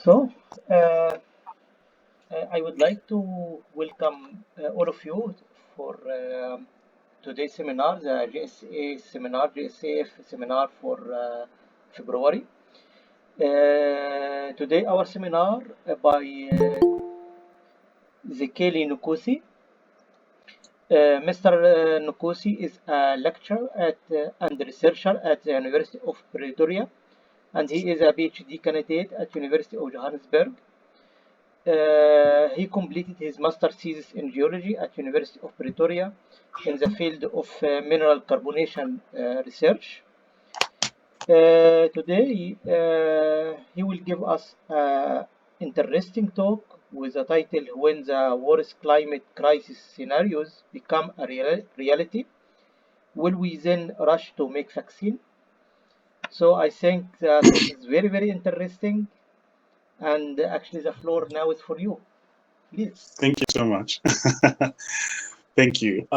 So, uh, I would like to welcome all of you for today's seminar, the GSA seminar, GSAF seminar for February. Today, our seminar by Zekeli Nukusi. Mr. Nukusi is a lecturer and researcher at the University of Pretoria, and he is a PhD candidate at University of Johannesburg. He completed his master's thesis in geology at University of Pretoria in the field of mineral carbonation research. Today, he will give us an interesting talk with the title When the Worst Climate Crisis Scenarios Become a Reality, Will We Then Rush to Make Vaccine? So I think the talk is very, very interesting, and actually the floor now is for you. Please. Thank you so much. Thank you.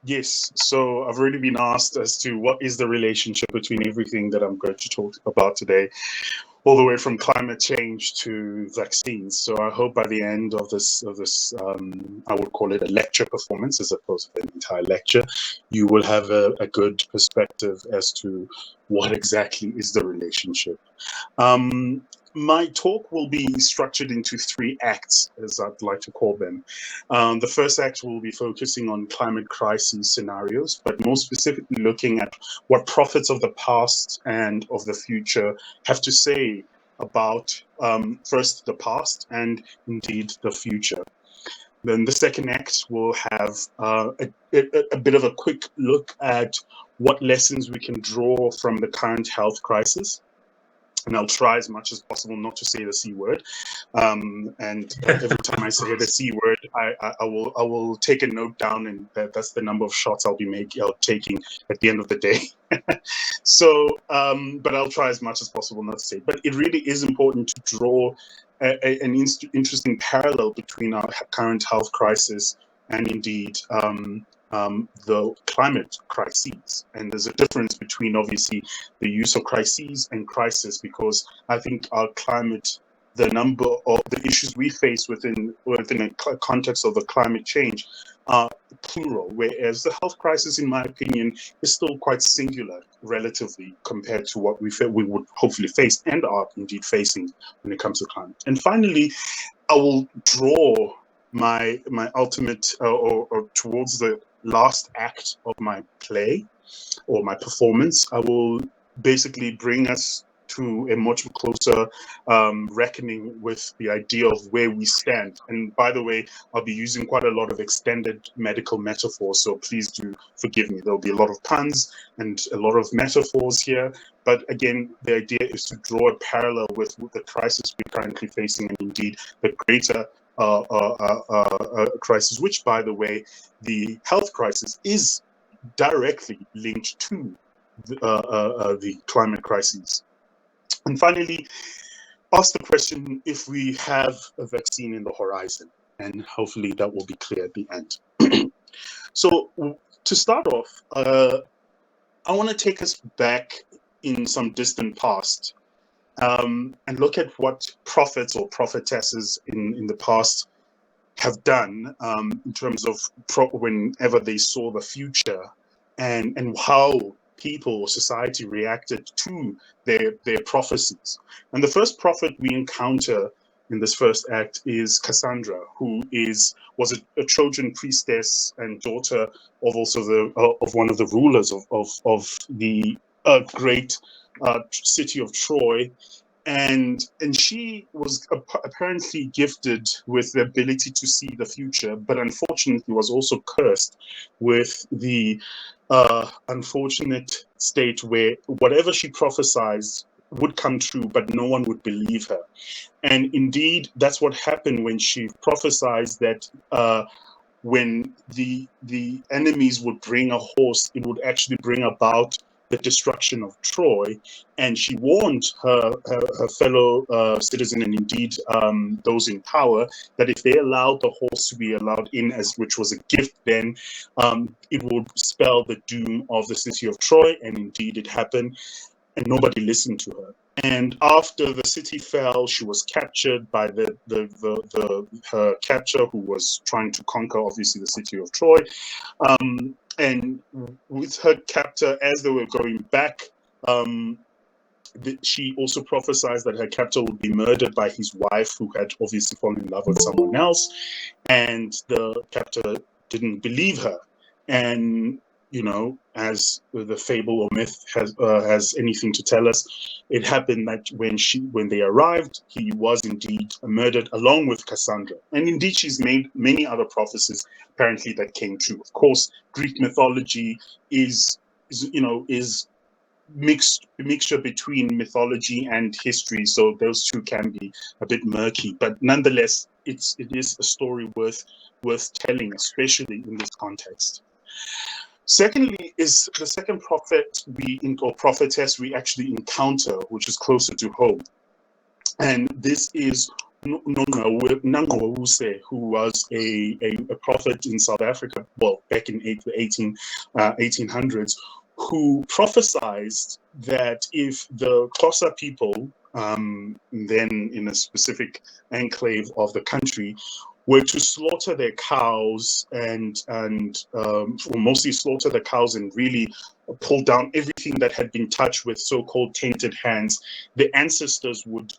Yes, so I've already been asked as to what is the relationship between everything that I'm going to talk about today, all the way from climate change to vaccines. So I hope by the end of this, I would call it a lecture performance as opposed to an entire lecture, you will have a good perspective as to what exactly is the relationship. My talk will be structured into 3 acts, as I'd like to call them. The first act will be focusing on climate crisis scenarios, but more specifically looking at what prophets of the past and of the future have to say about first the past and indeed the future. Then the second act will have a bit of a quick look at what lessons we can draw from the current health crisis. And I'll try as much as possible not to say the C word. And every time I say the C word, I will take a note down, and that's the number of shots I'll be taking at the end of the day. So, but I'll try as much as possible not to say. But it really is important to draw an interesting parallel between our current health crisis and indeed the climate crises. And there's a difference between obviously the use of crises and crisis, because I think our climate, the number of the issues we face within a context of the climate change are plural, whereas the health crisis, in my opinion, is still quite singular relatively compared to what we would hopefully face and are indeed facing when it comes to climate. And finally, I will draw my ultimate or towards the last act of my play or my performance. I will basically bring us to a much closer reckoning with the idea of where we stand. And by the way, I'll be using quite a lot of extended medical metaphors, so please do forgive me. There'll be a lot of puns and a lot of metaphors here. But again, the idea is to draw a parallel with the crisis we're currently facing, and indeed the greater crisis, which, by the way, the health crisis is directly linked to the climate crisis. And finally, ask the question if we have a vaccine in the horizon, and hopefully that will be clear at the end. So to start off, I want to take us back in some distant past and look at what prophets or prophetesses in the past have done in terms of whenever they saw the future and how people or society reacted to their prophecies. And the first prophet we encounter in this first act is Cassandra, who was a Trojan priestess and daughter of also of one of the rulers of the great city of Troy. And she was apparently gifted with the ability to see the future, but unfortunately was also cursed with the unfortunate state where whatever she prophesied would come true, but no one would believe her. And indeed, that's what happened when she prophesied that when the enemies would bring a horse, it would actually bring about the destruction of Troy. And she warned her fellow citizen, and indeed those in power, that if they allowed the horse to be allowed in, which was a gift then, it would spell the doom of the city of Troy. And indeed it happened, and nobody listened to her. And after the city fell, she was captured by her captor, who was trying to conquer, obviously, the city of Troy. And with her captor, as they were going back, she also prophesied that her captor would be murdered by his wife, who had obviously fallen in love with someone else. And the captor didn't believe her. And as the fable or myth has anything to tell us, it happened that when they arrived, he was indeed murdered along with Cassandra. And indeed, she's made many other prophecies apparently that came true. Of course, Greek mythology is mixture between mythology and history, so those two can be a bit murky. But nonetheless, it is a story worth telling, especially in this context. Secondly, is the second prophet or prophetess we actually encounter, which is closer to home, and this is Nongqawuse, who was a prophet in South Africa, well, back in the 1800s, who prophesied that if the Xhosa people, then in a specific enclave of the country, were to slaughter their cows or mostly slaughter the cows and really pull down everything that had been touched with so-called tainted hands, the ancestors would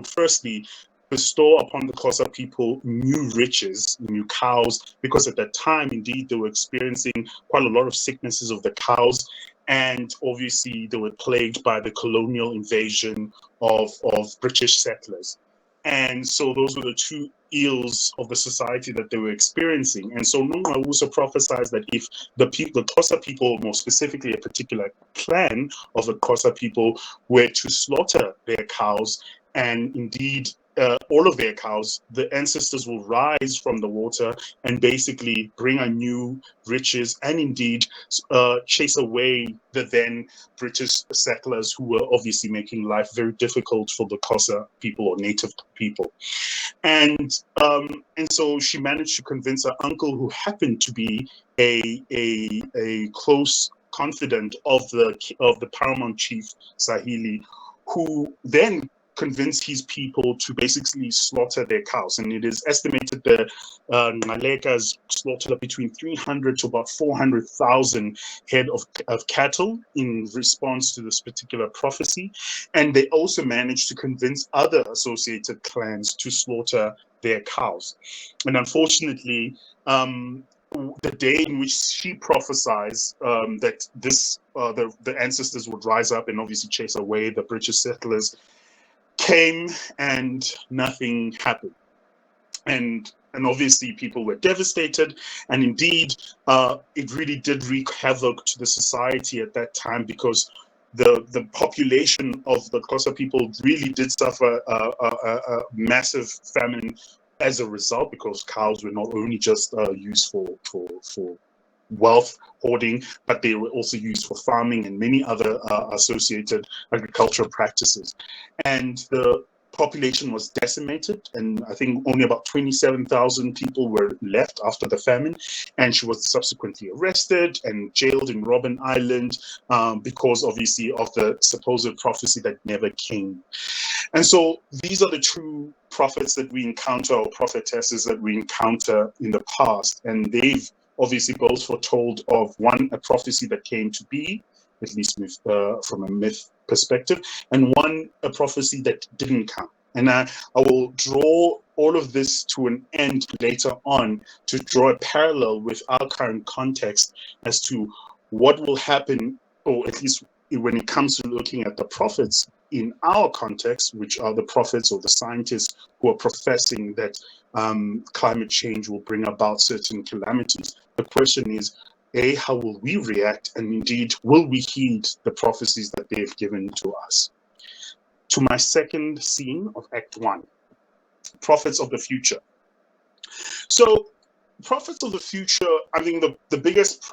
firstly bestow upon the Xhosa people new riches, new cows, because at that time, indeed, they were experiencing quite a lot of sicknesses of the cows, and obviously they were plagued by the colonial invasion of British settlers. And so those were the two ills of the society that they were experiencing. And so Nongqawuse prophesies that if the Xhosa people, more specifically a particular clan of the Xhosa people, were to slaughter their cows, and indeed all of their cows, the ancestors will rise from the water and basically bring a new riches and indeed chase away the then British settlers who were obviously making life very difficult for the Xhosa people or native people. And so she managed to convince her uncle, who happened to be a close confidant of the paramount chief Sahili, who then convinced his people to basically slaughter their cows. And it is estimated that Ngalekas slaughtered between 300 to about 400,000 head of cattle in response to this particular prophecy. And they also managed to convince other associated clans to slaughter their cows. And unfortunately, the day in which she prophesies that the ancestors would rise up and obviously chase away the British settlers came, and nothing happened. And obviously people were devastated, and indeed it really did wreak havoc to the society at that time, because the population of the Xhosa people really did suffer a massive famine as a result, because cows were not only just used for wealth hoarding, but they were also used for farming and many other associated agricultural practices. And the population was decimated, and I think only about 27,000 people were left after the famine. And she was subsequently arrested and jailed in Robben Island because obviously of the supposed prophecy that never came. And so these are the true prophets that we encounter, or prophetesses that we encounter in the past, and they've obviously both foretold of a prophecy that came to be, at least with, from a myth perspective, and a prophecy that didn't come. And I will draw all of this to an end later on to draw a parallel with our current context as to what will happen, or at least when it comes to looking at the prophets in our context, which are the prophets or the scientists who are professing that climate change will bring about certain calamities. The question is, how will we react? And indeed, will we heed the prophecies that they've given to us? To my second scene of Act 1, prophets of the future. So, prophets of the future, I think the biggest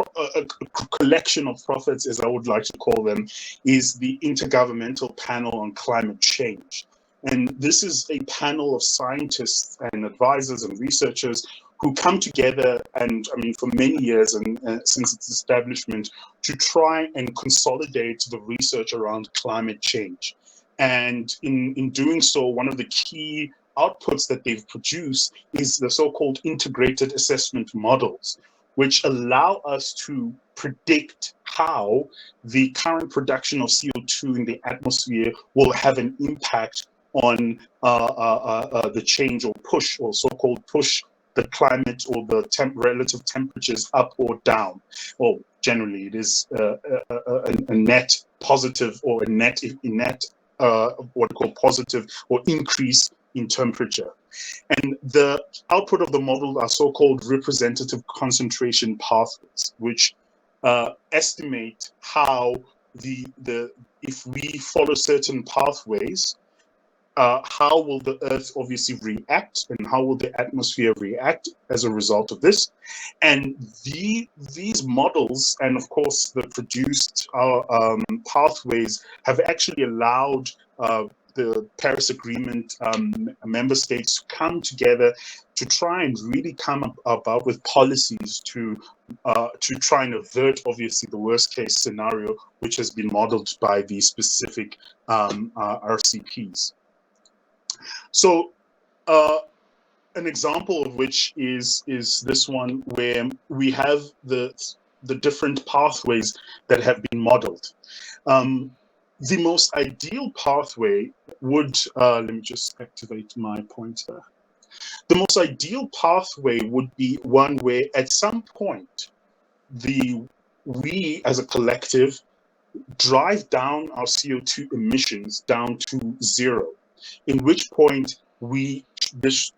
collection of prophets, as I would like to call them, is the Intergovernmental Panel on Climate Change, And this is a panel of scientists and advisors and researchers who come together, and I mean, for many years and since its establishment, to try and consolidate the research around climate change. And in doing so, one of the key outputs that they've produced is the so-called integrated assessment models, which allow us to predict how the current production of CO2 in the atmosphere will have an impact on the change or push, or so-called push the climate or the relative temperatures up or down. Or generally, it is a net positive or a net what we call positive or increase in temperature. And the output of the model are so-called representative concentration pathways, which estimate how if we follow certain pathways, how will the Earth obviously react, and how will the atmosphere react as a result of this? And these models, and of course the produced pathways, have actually allowed the Paris Agreement member states to come together to try and really come about with policies to try and avert, obviously, the worst case scenario, which has been modeled by these specific RCPs. So an example of which is this one, where we have the different pathways that have been modeled. The most ideal pathway would, let me just activate my pointer. The most ideal pathway would be one where at some point we as a collective drive down our CO2 emissions down to zero, in which point this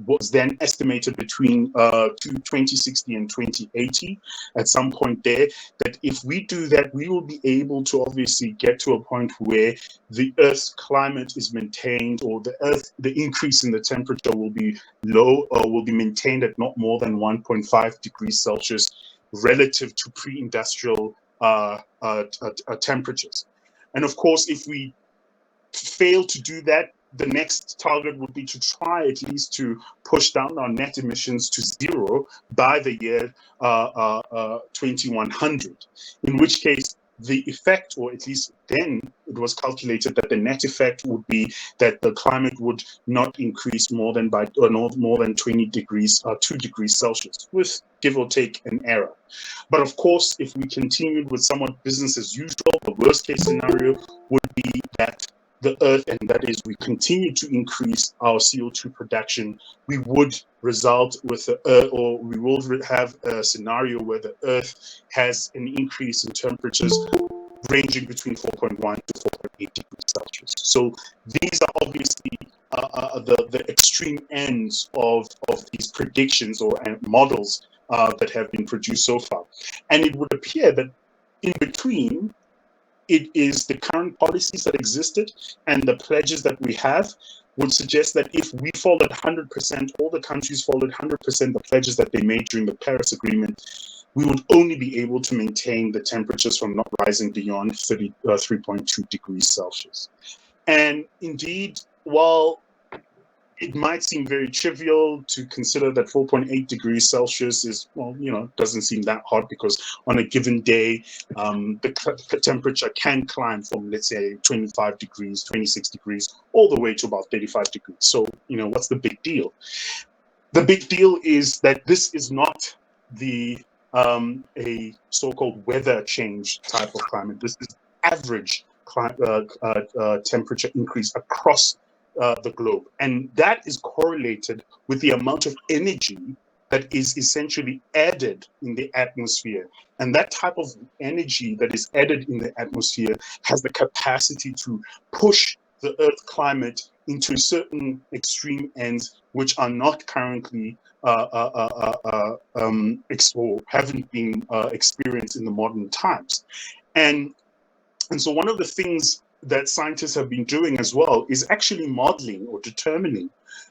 was then estimated between 2060 and 2080 at some point there, that if we do that, we will be able to obviously get to a point where the Earth's climate is maintained, or the increase in the temperature will be low, or will be maintained at not more than 1.5 degrees Celsius relative to pre-industrial temperatures. And of course, if we fail to do that, the next target would be to try at least to push down our net emissions to zero by the year 2100, in which case the effect, or at least then it was calculated that the net effect would be that the climate would not increase more than 20 degrees, 2 degrees Celsius, with give or take an error. But of course, if we continued with somewhat business as usual, the worst case scenario would be that the Earth, and that is we continue to increase our CO2 production, we would result with or we will have a scenario where the Earth has an increase in temperatures ranging between 4.1 to 4.8 degrees Celsius. So these are obviously the extreme ends of these predictions or models that have been produced so far. And it would appear that in between, it is the current policies that existed and the pledges that we have would suggest that if we followed 100%, all the countries followed 100% the pledges that they made during the Paris Agreement, we would only be able to maintain the temperatures from not rising beyond 3.2 degrees Celsius. And indeed, while it might seem very trivial to consider that 4.8 degrees Celsius is, well, doesn't seem that hot, because on a given day, the temperature can climb from, let's say, 25 degrees, 26 degrees, all the way to about 35 degrees. So, what's the big deal? The big deal is that this is not a so-called weather change type of climate. This is average temperature increase across the globe, and that is correlated with the amount of energy that is essentially added in the atmosphere. And that type of energy that is added in the atmosphere has the capacity to push the Earth climate into certain extreme ends, which are not currently or haven't been experienced in the modern times. And so one of the things that scientists have been doing as well is actually modeling or determining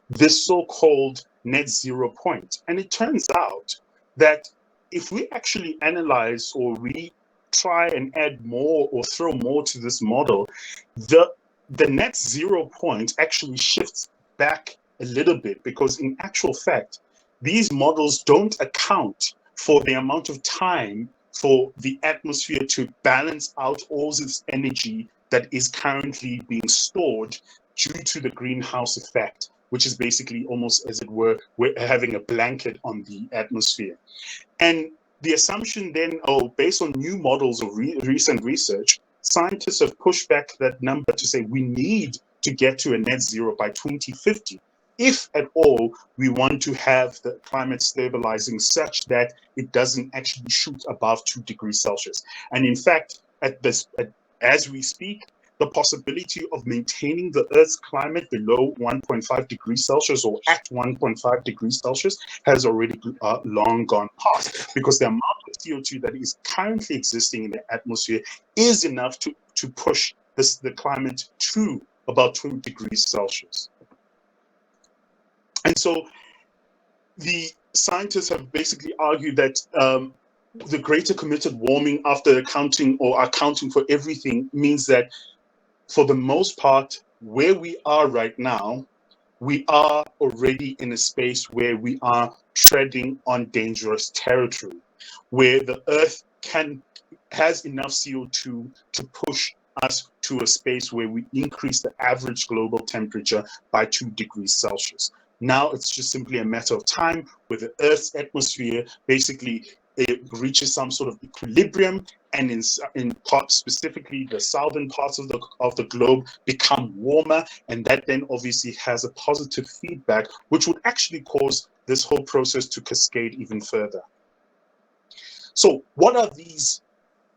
this so-called net zero point. And it turns out that if we actually analyze, or we try and add more or throw more to this model, the the net zero point actually shifts back a little bit, because in actual fact, these models don't account for the amount of time for the atmosphere to balance out all this energy that is currently being stored due to the greenhouse effect, which is basically almost, as it were, we're having a blanket on the atmosphere. And the assumption then, based on new models of recent research, scientists have pushed back that number to say we need to get to a net zero by 2050, if at all we want to have the climate stabilizing such that it doesn't actually shoot above 2 degrees Celsius. And in fact, as we speak, the possibility of maintaining the Earth's climate below 1.5 degrees Celsius or at 1.5 degrees Celsius has already long gone past, because the amount of CO2 that is currently existing in the atmosphere is enough to push the climate to about 2 degrees Celsius. And so the scientists have basically argued that the greater committed warming, after accounting for everything, means that for the most part, where we are right now, we are already in a space where we are treading on dangerous territory, where the Earth has enough CO2 to push us to a space where we increase the average global temperature by 2 degrees Celsius. Now it's just simply a matter of time where the Earth's atmosphere basically it reaches some sort of equilibrium, and in parts, specifically the southern parts of the globe, become warmer, and that then obviously has a positive feedback, which would actually cause this whole process to cascade even further. So what are these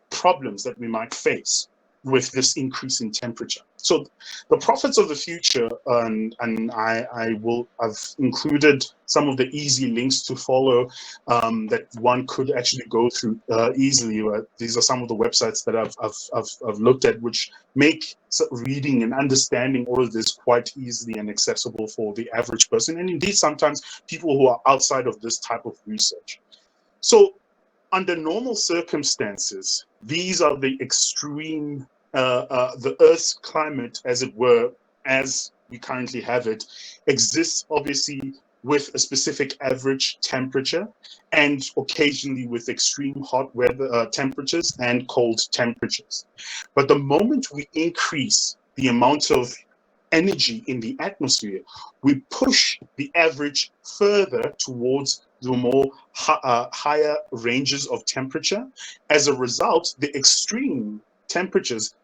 problems that we might face with this increase in temperature? So the prophets of the future, and I've included some of the easy links to follow that one could actually go through easily. These are some of the websites that I've looked at, which make reading and understanding all of this quite easily and accessible for the average person, and indeed sometimes people who are outside of this type of research. So under normal circumstances, these are the extreme, the Earth's climate, as it were, as we currently have it, exists obviously with a specific average temperature, and occasionally with extreme hot weather temperatures and cold temperatures. But the moment we increase the amount of energy in the atmosphere, we push the average further towards the more higher ranges of temperature. As a result, the extreme temperatures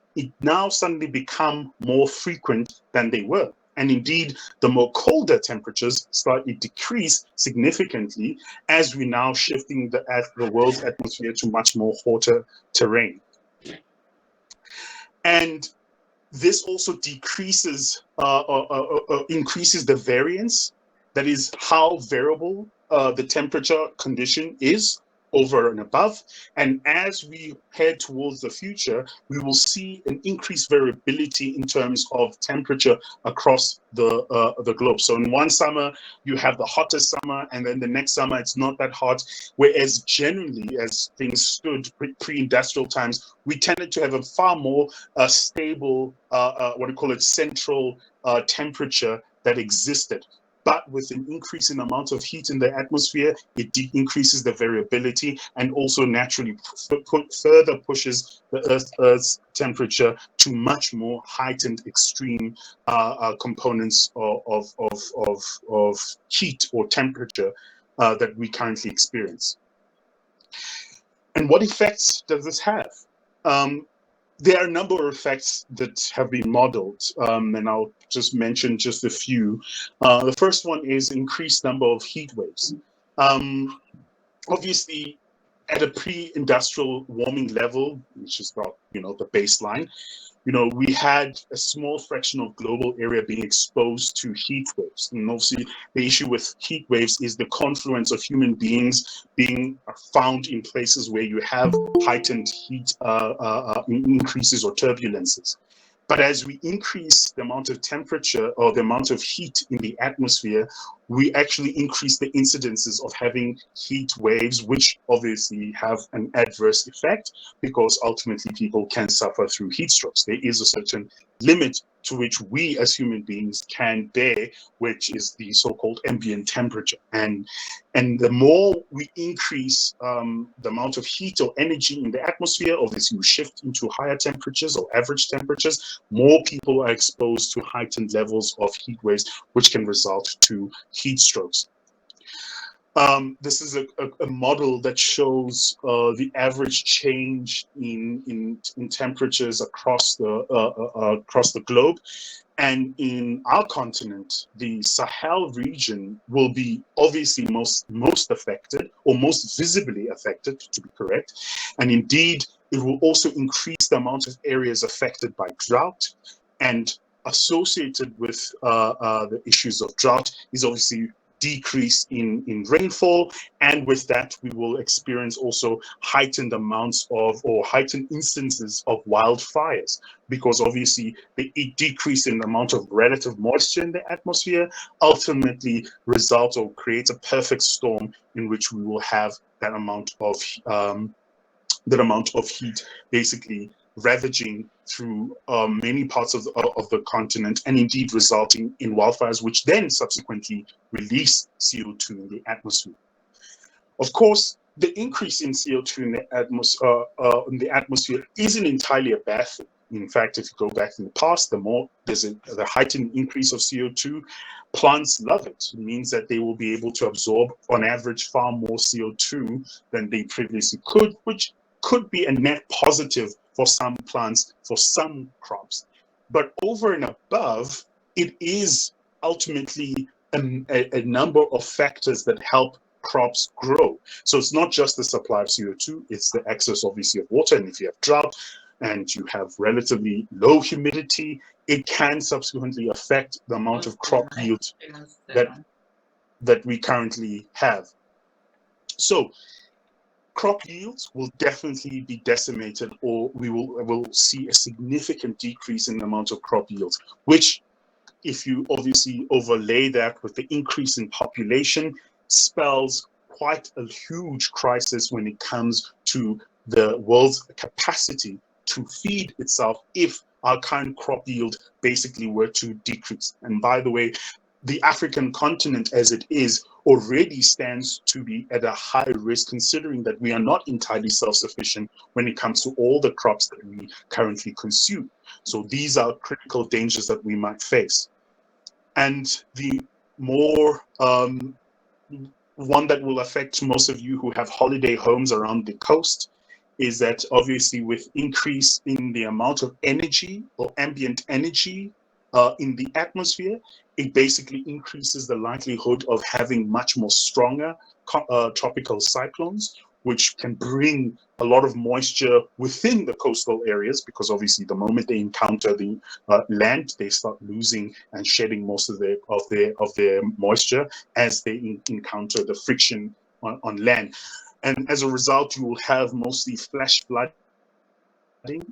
now suddenly become more frequent than they were. And indeed, the more colder temperatures slightly decrease significantly as we're now shifting the world's atmosphere to much more hotter terrain. And this also decreases, increases the variance, that is how variable the temperature condition is over and above. And as we head towards the future, we will see an increased variability in terms of temperature across the globe. So in one summer, you have the hottest summer, and then the next summer, it's not that hot. Whereas generally, as things stood pre-industrial times, we tended to have a far more stable, central temperature that existed. But with an increase in amount of heat in the atmosphere, it increases the variability, and also naturally further pushes the Earth's temperature to much more heightened extreme components of heat or temperature that we currently experience. And what effects does this have? There are a number of effects that have been modeled, and I'll just mention just a few. The first one is increased number of heat waves. Obviously, at a pre-industrial warming level, which is about, the baseline, we had a small fraction of global area being exposed to heat waves. And obviously, the issue with heat waves is the confluence of human beings being found in places where you have heightened heat increases or turbulences. But as we increase the amount of temperature or the amount of heat in the atmosphere, we actually increase the incidences of having heat waves, which obviously have an adverse effect because ultimately people can suffer through heat strokes. There is a certain limit to which we as human beings can bear, which is the so-called ambient temperature. And the more we increase the amount of heat or energy in the atmosphere, obviously we shift into higher temperatures or average temperatures, more people are exposed to heightened levels of heat waves, which can result to heat strokes. This is a model that shows the average change in temperatures across the globe. And in our continent, the Sahel region will be obviously most affected, or most visibly affected, to be correct. And indeed, it will also increase the amount of areas affected by drought. And associated with the issues of drought is obviously decrease in rainfall, and with that we will experience also heightened amounts of, or heightened instances of wildfires, because obviously the decrease in the amount of relative moisture in the atmosphere ultimately results or creates a perfect storm in which we will have that amount of heat basically ravaging through many parts of the continent, and indeed resulting in wildfires, which then subsequently release CO2 in the atmosphere. Of course, the increase in CO2 in the atmosphere isn't entirely a bad thing. In fact, if you go back in the past, the more there's the heightened increase of CO2, plants love it. It means that they will be able to absorb, on average, far more CO2 than they previously could, which could be a net positive for some plants, for some crops. But over and above, it is ultimately a number of factors that help crops grow. So it's not just the supply of CO2, it's the excess, obviously, of water. And if you have drought and you have relatively low humidity, it can subsequently affect the amount of crop yield that we currently have. So crop yields will definitely be decimated, or we will see a significant decrease in the amount of crop yields, which, if you obviously overlay that with the increase in population, spells quite a huge crisis when it comes to the world's capacity to feed itself if our current crop yield basically were to decrease. And by the way, the African continent as it is already stands to be at a high risk, considering that we are not entirely self-sufficient when it comes to all the crops that we currently consume. So these are critical dangers that we might face. And the more one that will affect most of you who have holiday homes around the coast is that obviously with increase in the amount of energy or ambient energy in the atmosphere, it basically increases the likelihood of having much more stronger tropical cyclones, which can bring a lot of moisture within the coastal areas, because obviously the moment they encounter the land, they start losing and shedding most of their moisture as they encounter the friction on land. And as a result, you will have mostly flash flooding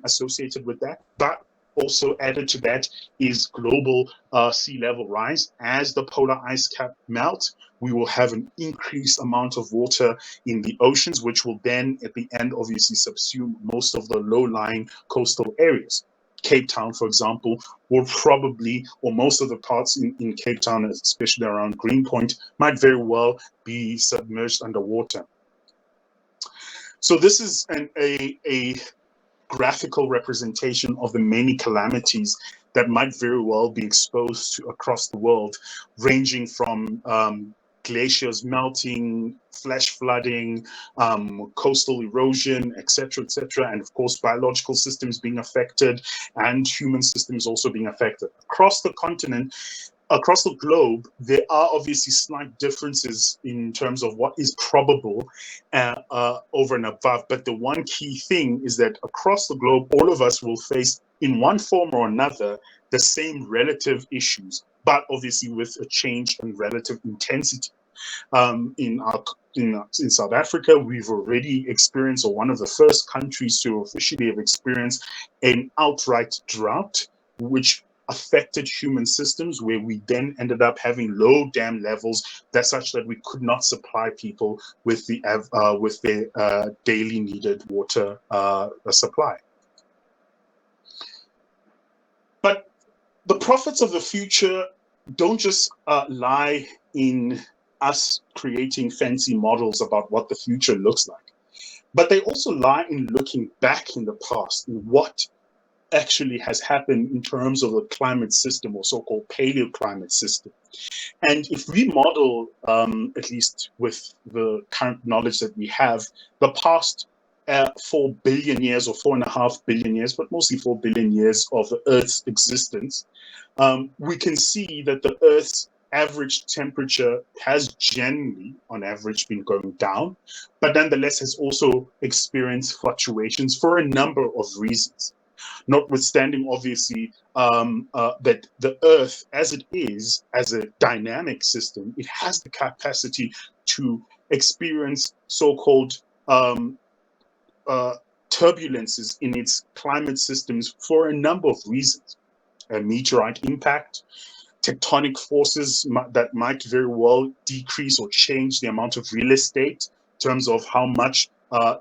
associated with that. But also added to that is global sea level rise. As the polar ice cap melts, we will have an increased amount of water in the oceans, which will then at the end obviously subsume most of the low-lying coastal areas. Cape Town, for example, will probably, or most of the parts in Cape Town, especially around Greenpoint, might very well be submerged underwater. So this is a graphical representation of the many calamities that might very well be exposed to across the world, ranging from glaciers melting, flash flooding, coastal erosion, etc., and of course biological systems being affected and human systems also being affected. Across the continent, across the globe, there are obviously slight differences in terms of what is probable over and above. But the one key thing is that across the globe, all of us will face, in one form or another, the same relative issues, but obviously with a change in relative intensity. In South Africa, we've already experienced, or one of the first countries to officially have experienced, an outright drought, which affected human systems, where we then ended up having low dam levels, that's such that we could not supply people with their daily needed water supply. But the prophets of the future don't just lie in us creating fancy models about what the future looks like, but they also lie in looking back in the past, in what actually has happened in terms of the climate system, or so-called paleoclimate system. And if we model, at least with the current knowledge that we have, the past 4 billion years or 4.5 billion years, but mostly 4 billion years of the Earth's existence, we can see that the Earth's average temperature has generally, on average, been going down, but nonetheless has also experienced fluctuations for a number of reasons. Notwithstanding, obviously, that the Earth, as it is, as a dynamic system, it has the capacity to experience so-called turbulences in its climate systems for a number of reasons. A meteorite impact, tectonic forces that might very well decrease or change the amount of real estate in terms of how much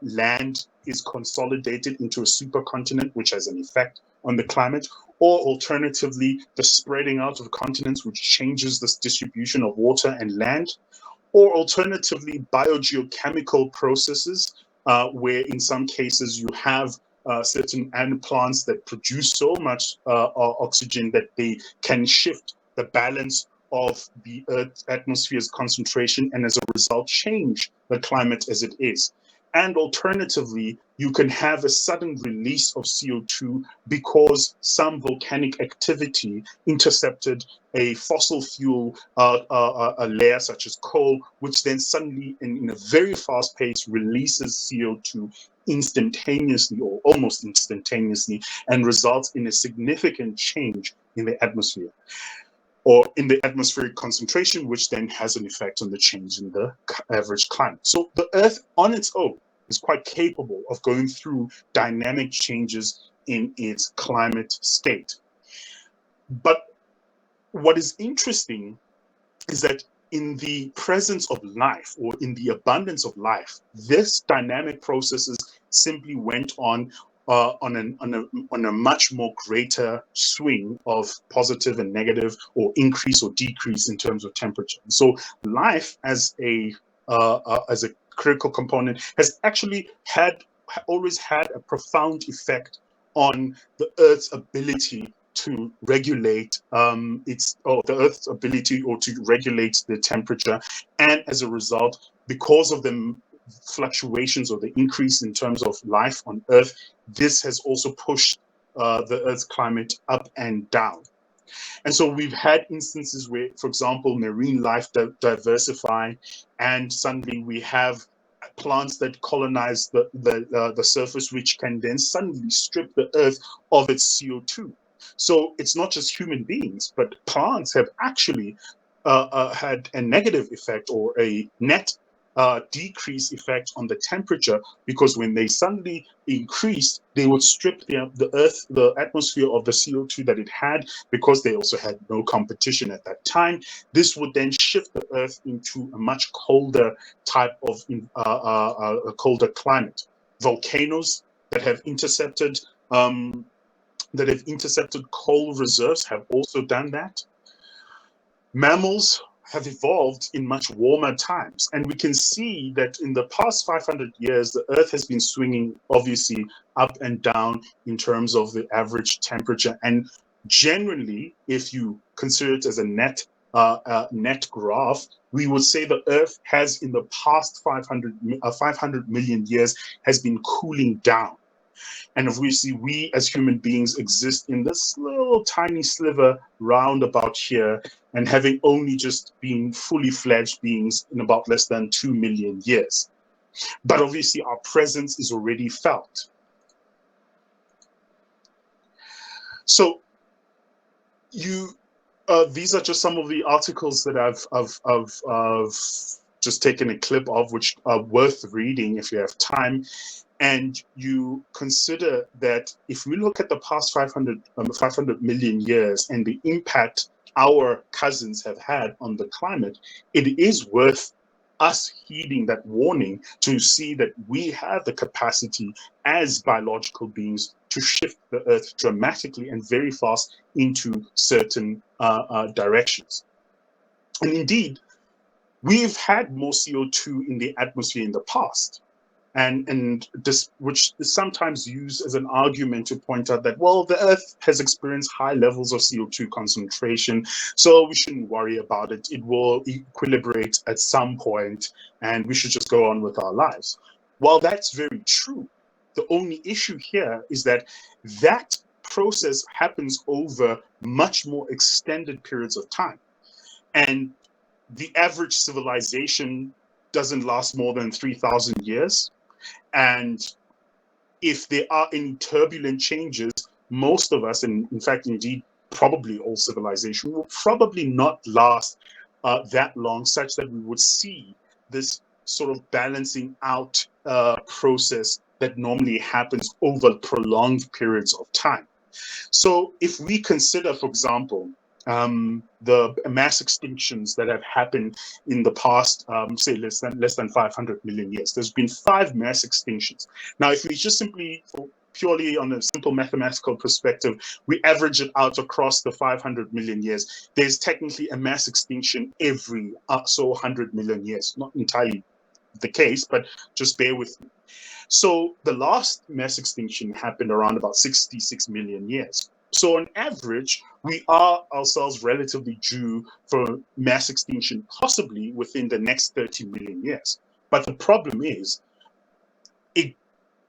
land is consolidated into a supercontinent, which has an effect on the climate, or alternatively, the spreading out of continents, which changes this distribution of water and land, or alternatively, biogeochemical processes, where in some cases you have certain plants that produce so much oxygen that they can shift the balance of the Earth's atmosphere's concentration, and as a result change the climate as it is. And alternatively, you can have a sudden release of CO2 because some volcanic activity intercepted a fossil fuel a layer such as coal, which then suddenly, in a very fast pace, releases CO2 instantaneously or almost instantaneously, and results in a significant change in the atmosphere, or in the atmospheric concentration, which then has an effect on the change in the average climate. So the Earth on its own is quite capable of going through dynamic changes in its climate state. But what is interesting is that in the presence of life, or in the abundance of life, this dynamic processes simply went on a much more greater swing of positive and negative, or increase or decrease in terms of temperature. So life as a critical component has actually always had a profound effect on the Earth's ability to regulate the Earth's ability or to regulate the temperature, and as a result, because of the fluctuations or the increase in terms of life on Earth, this has also pushed the Earth's climate up and down. And so we've had instances where, for example, marine life diversify, and suddenly we have plants that colonize the surface, which can then suddenly strip the Earth of its CO2. So it's not just human beings, but plants have actually had a negative effect, or a net decrease effect on the temperature, because when they suddenly increased, they would strip the atmosphere of the CO2 that it had, because they also had no competition at that time. This would then shift the Earth into a much colder type of a colder climate. Volcanoes that have intercepted coal reserves have also done that. Mammals have evolved in much warmer times, and we can see that in the past 500 years, the Earth has been swinging obviously up and down in terms of the average temperature. And generally, if you consider it as a net graph, we would say the Earth has, in the past 500 million years, has been cooling down. And obviously, we as human beings exist in this little tiny sliver round about here, and having only just been fully fledged beings in about less than 2 million years. But obviously, our presence is already felt. So these are just some of the articles that I've just taken a clip of, which are worth reading if you have time. and you consider that if we look at the past 500 million years and the impact our cousins have had on the climate, it is worth us heeding that warning to see that we have the capacity as biological beings to shift the Earth dramatically and very fast into certain directions. And indeed, we've had more CO2 in the atmosphere in the past. And this, which is sometimes used as an argument to point out that, well, the Earth has experienced high levels of CO2 concentration, so we shouldn't worry about it. It will equilibrate at some point, and we should just go on with our lives. While that's very true, the only issue here is that that process happens over much more extended periods of time. And the average civilization doesn't last more than 3,000 years. And if there are any turbulent changes, most of us, and in fact, indeed, probably all civilization, will probably not last that long, such that we would see this sort of balancing out process that normally happens over prolonged periods of time. So if we consider, for example, the mass extinctions that have happened in the past, say less than 500 million years. There's been 5 mass extinctions. Now, if we just simply, purely on a simple mathematical perspective, we average it out across the 500 million years, there's technically a mass extinction every 100 million years. Not entirely the case, but just bear with me. So the last mass extinction happened around about 66 million years. So on average, we are ourselves relatively due for mass extinction, possibly within the next 30 million years. But the problem is,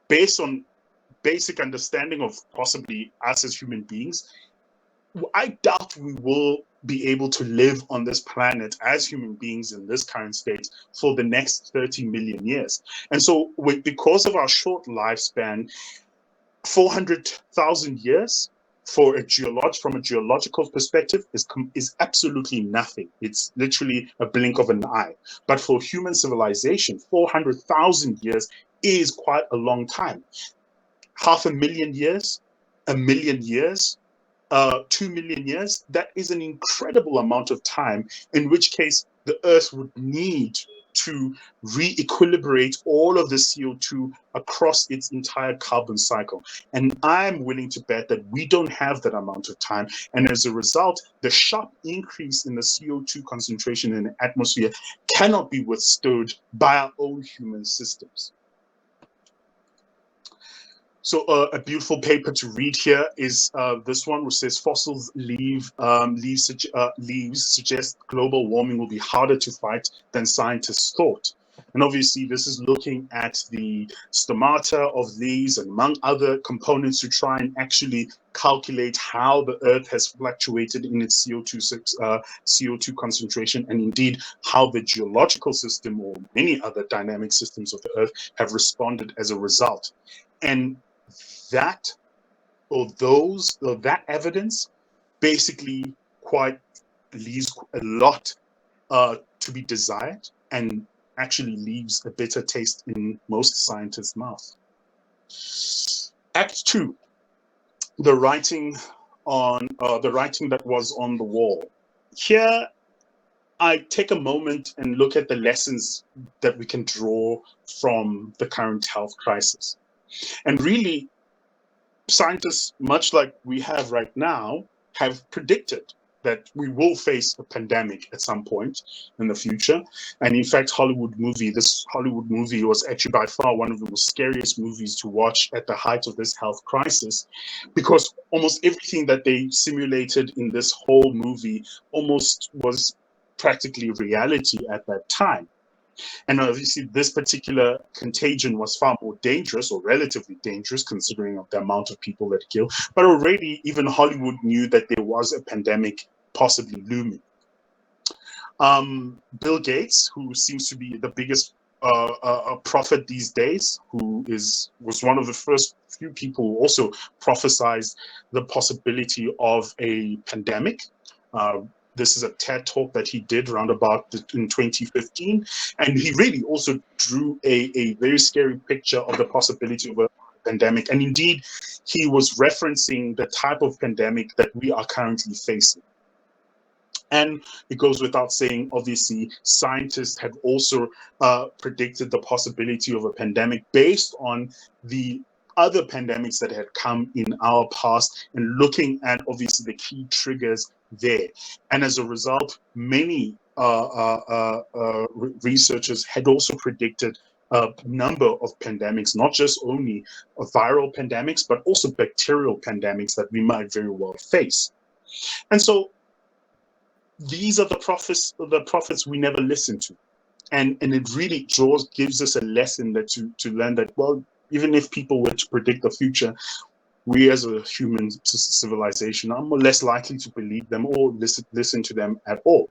based on basic understanding of possibly us as human beings, I doubt we will be able to live on this planet as human beings in this current state for the next 30 million years. And so because of our short lifespan, 400,000 years from a geological perspective is absolutely nothing. It's literally a blink of an eye. But for human civilization, 400,000 years is quite a long time. 500,000 years, 1,000,000 years, 2 million years, that is an incredible amount of time, in which case the Earth would need to re-equilibrate all of the CO2 across its entire carbon cycle. And I'm willing to bet that we don't have that amount of time. And as a result, the sharp increase in the CO2 concentration in the atmosphere cannot be withstood by our own human systems. So a beautiful paper to read here is this one, which says fossils leaves suggest global warming will be harder to fight than scientists thought. And obviously, this is looking at the stomata of leaves and among other components to try and actually calculate how the Earth has fluctuated in its CO2 concentration, and indeed how the geological system or many other dynamic systems of the Earth have responded as a result. And that evidence basically quite leaves a lot to be desired, and actually leaves a bitter taste in most scientists' mouth. Act 2, the writing that was on the wall. Here, I take a moment and look at the lessons that we can draw from the current health crisis. And really, scientists, much like we have right now, have predicted that we will face a pandemic at some point in the future. And in fact, this Hollywood movie was actually by far one of the most scariest movies to watch at the height of this health crisis, because almost everything that they simulated in this whole movie almost was practically reality at that time. And obviously, this particular contagion was far more dangerous, or relatively dangerous, considering the amount of people that killed. But already, even Hollywood knew that there was a pandemic possibly looming. Bill Gates, who seems to be the biggest prophet these days, was one of the first few people who also prophesized the possibility of a pandemic. This is a TED talk that he did around about in 2015. And he really also drew a very scary picture of the possibility of a pandemic. And indeed, he was referencing the type of pandemic that we are currently facing. And it goes without saying, obviously, scientists have also predicted the possibility of a pandemic based on the other pandemics that had come in our past, and looking at obviously the key triggers there. And as a result, many researchers had also predicted a number of pandemics, not just only viral pandemics, but also bacterial pandemics that we might very well face. And so these are the prophets we never listen to. And it really gives us a lesson that to learn that, well, even if people were to predict the future, we as a human civilization are more or less likely to believe them or listen to them at all.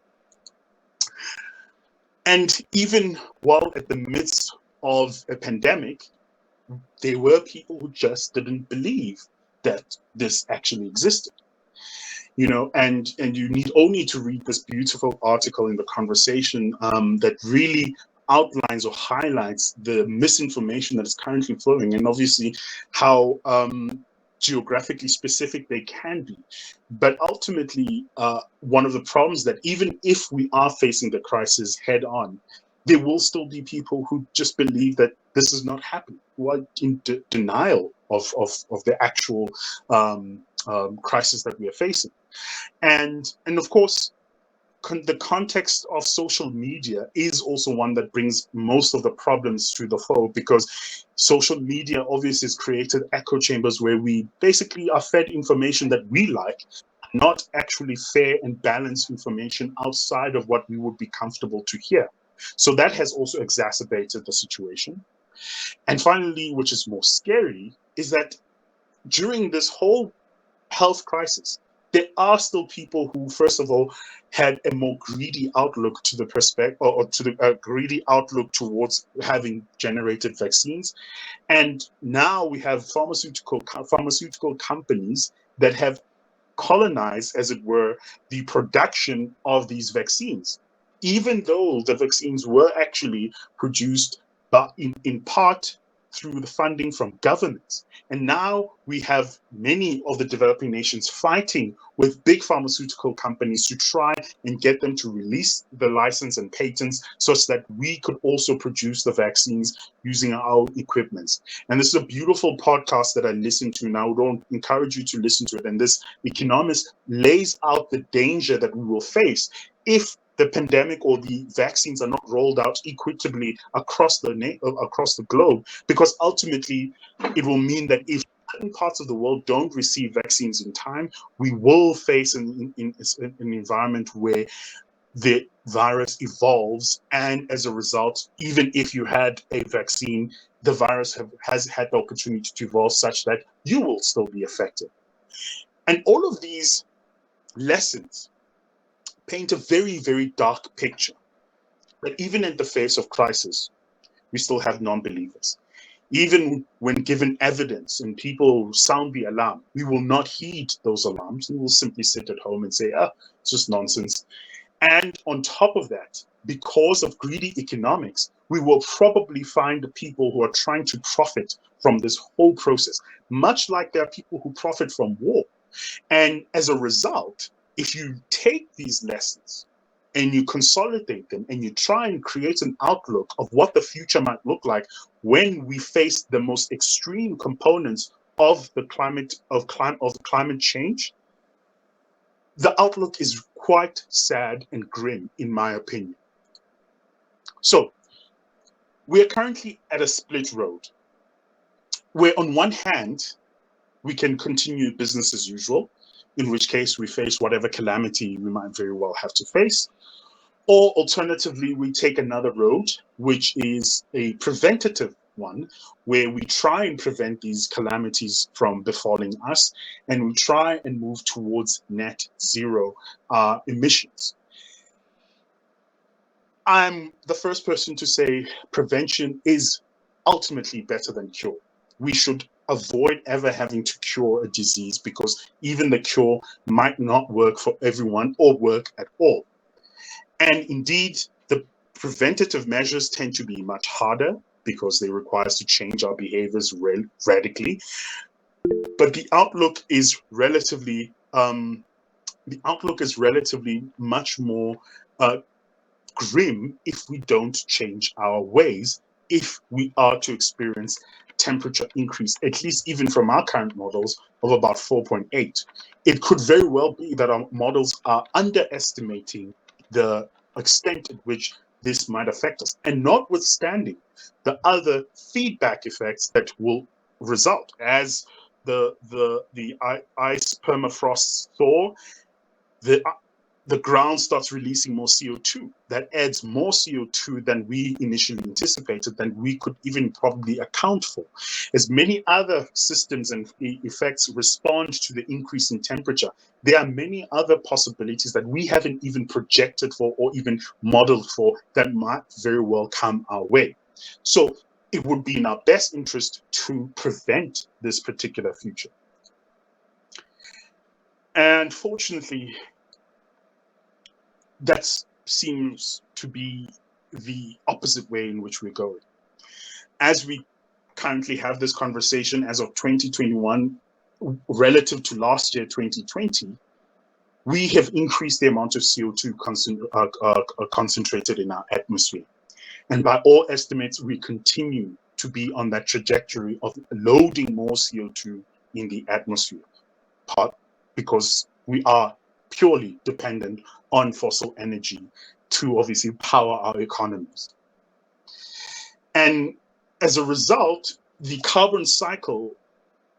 And even while at the midst of a pandemic, there were people who just didn't believe that this actually existed. You know, and you need only to read this beautiful article in The Conversation that really outlines or highlights the misinformation that is currently flowing, and obviously how geographically specific they can be. But ultimately, one of the problems that even if we are facing the crisis head on, there will still be people who just believe that this is not happening, who are in denial of the actual crisis that we are facing. And of course, the context of social media is also one that brings most of the problems to the fore, because social media obviously has created echo chambers where we basically are fed information that we like, not actually fair and balanced information outside of what we would be comfortable to hear. So that has also exacerbated the situation. And finally, which is more scary, is that during this whole health crisis, there are still people who, first of all, had a more greedy outlook to the perspective, or to the greedy outlook towards having generated vaccines. And now we have pharmaceutical companies that have colonized, as it were, the production of these vaccines, even though the vaccines were actually produced in part through the funding from governments. And now we have many of the developing nations fighting with big pharmaceutical companies to try and get them to release the license and patents such that we could also produce the vaccines using our equipment. And this is a beautiful podcast that I listened to, and I would encourage you to listen to it. And this economist lays out the danger that we will face if the pandemic or the vaccines are not rolled out equitably across the globe, because ultimately it will mean that if certain parts of the world don't receive vaccines in time, we will face an environment where the virus evolves, and as a result, even if you had a vaccine, the virus has had the opportunity to evolve such that you will still be affected. And all of these lessons paint a very, very dark picture. But even in the face of crisis, we still have non-believers. Even when given evidence and people sound the alarm, we will not heed those alarms. We will simply sit at home and say, it's just nonsense. And on top of that, because of greedy economics, we will probably find the people who are trying to profit from this whole process, much like there are people who profit from war. And as a result, if you take these lessons and you consolidate them and you try and create an outlook of what the future might look like when we face the most extreme components of the climate change, the outlook is quite sad and grim, in my opinion. So we are currently at a split road, where on one hand, we can continue business as usual, in which case we face whatever calamity we might very well have to face. Or alternatively, we take another road, which is a preventative one, where we try and prevent these calamities from befalling us, and we try and move towards net zero emissions. I'm the first person to say prevention is ultimately better than cure. We should avoid ever having to cure a disease, because even the cure might not work for everyone or work at all. And indeed, the preventative measures tend to be much harder because they require us to change our behaviors radically. But the outlook is relatively much more grim if we don't change our ways, if we are to experience temperature increase, at least even from our current models, of about 4.8. It could very well be that our models are underestimating the extent at which this might affect us, and notwithstanding the other feedback effects that will result as the ice permafrost thaw. The ground starts releasing more CO2. That adds more CO2 than we initially anticipated, than we could even probably account for. As many other systems and effects respond to the increase in temperature, there are many other possibilities that we haven't even projected for or even modeled for that might very well come our way. So it would be in our best interest to prevent this particular future. And fortunately, that seems to be the opposite way in which we're going. As we currently have this conversation as of 2021, relative to last year, 2020, we have increased the amount of CO2 concentrated in our atmosphere. And by all estimates, we continue to be on that trajectory of loading more CO2 in the atmosphere, part because we are purely dependent on fossil energy to obviously power our economies. And as a result, the carbon cycle,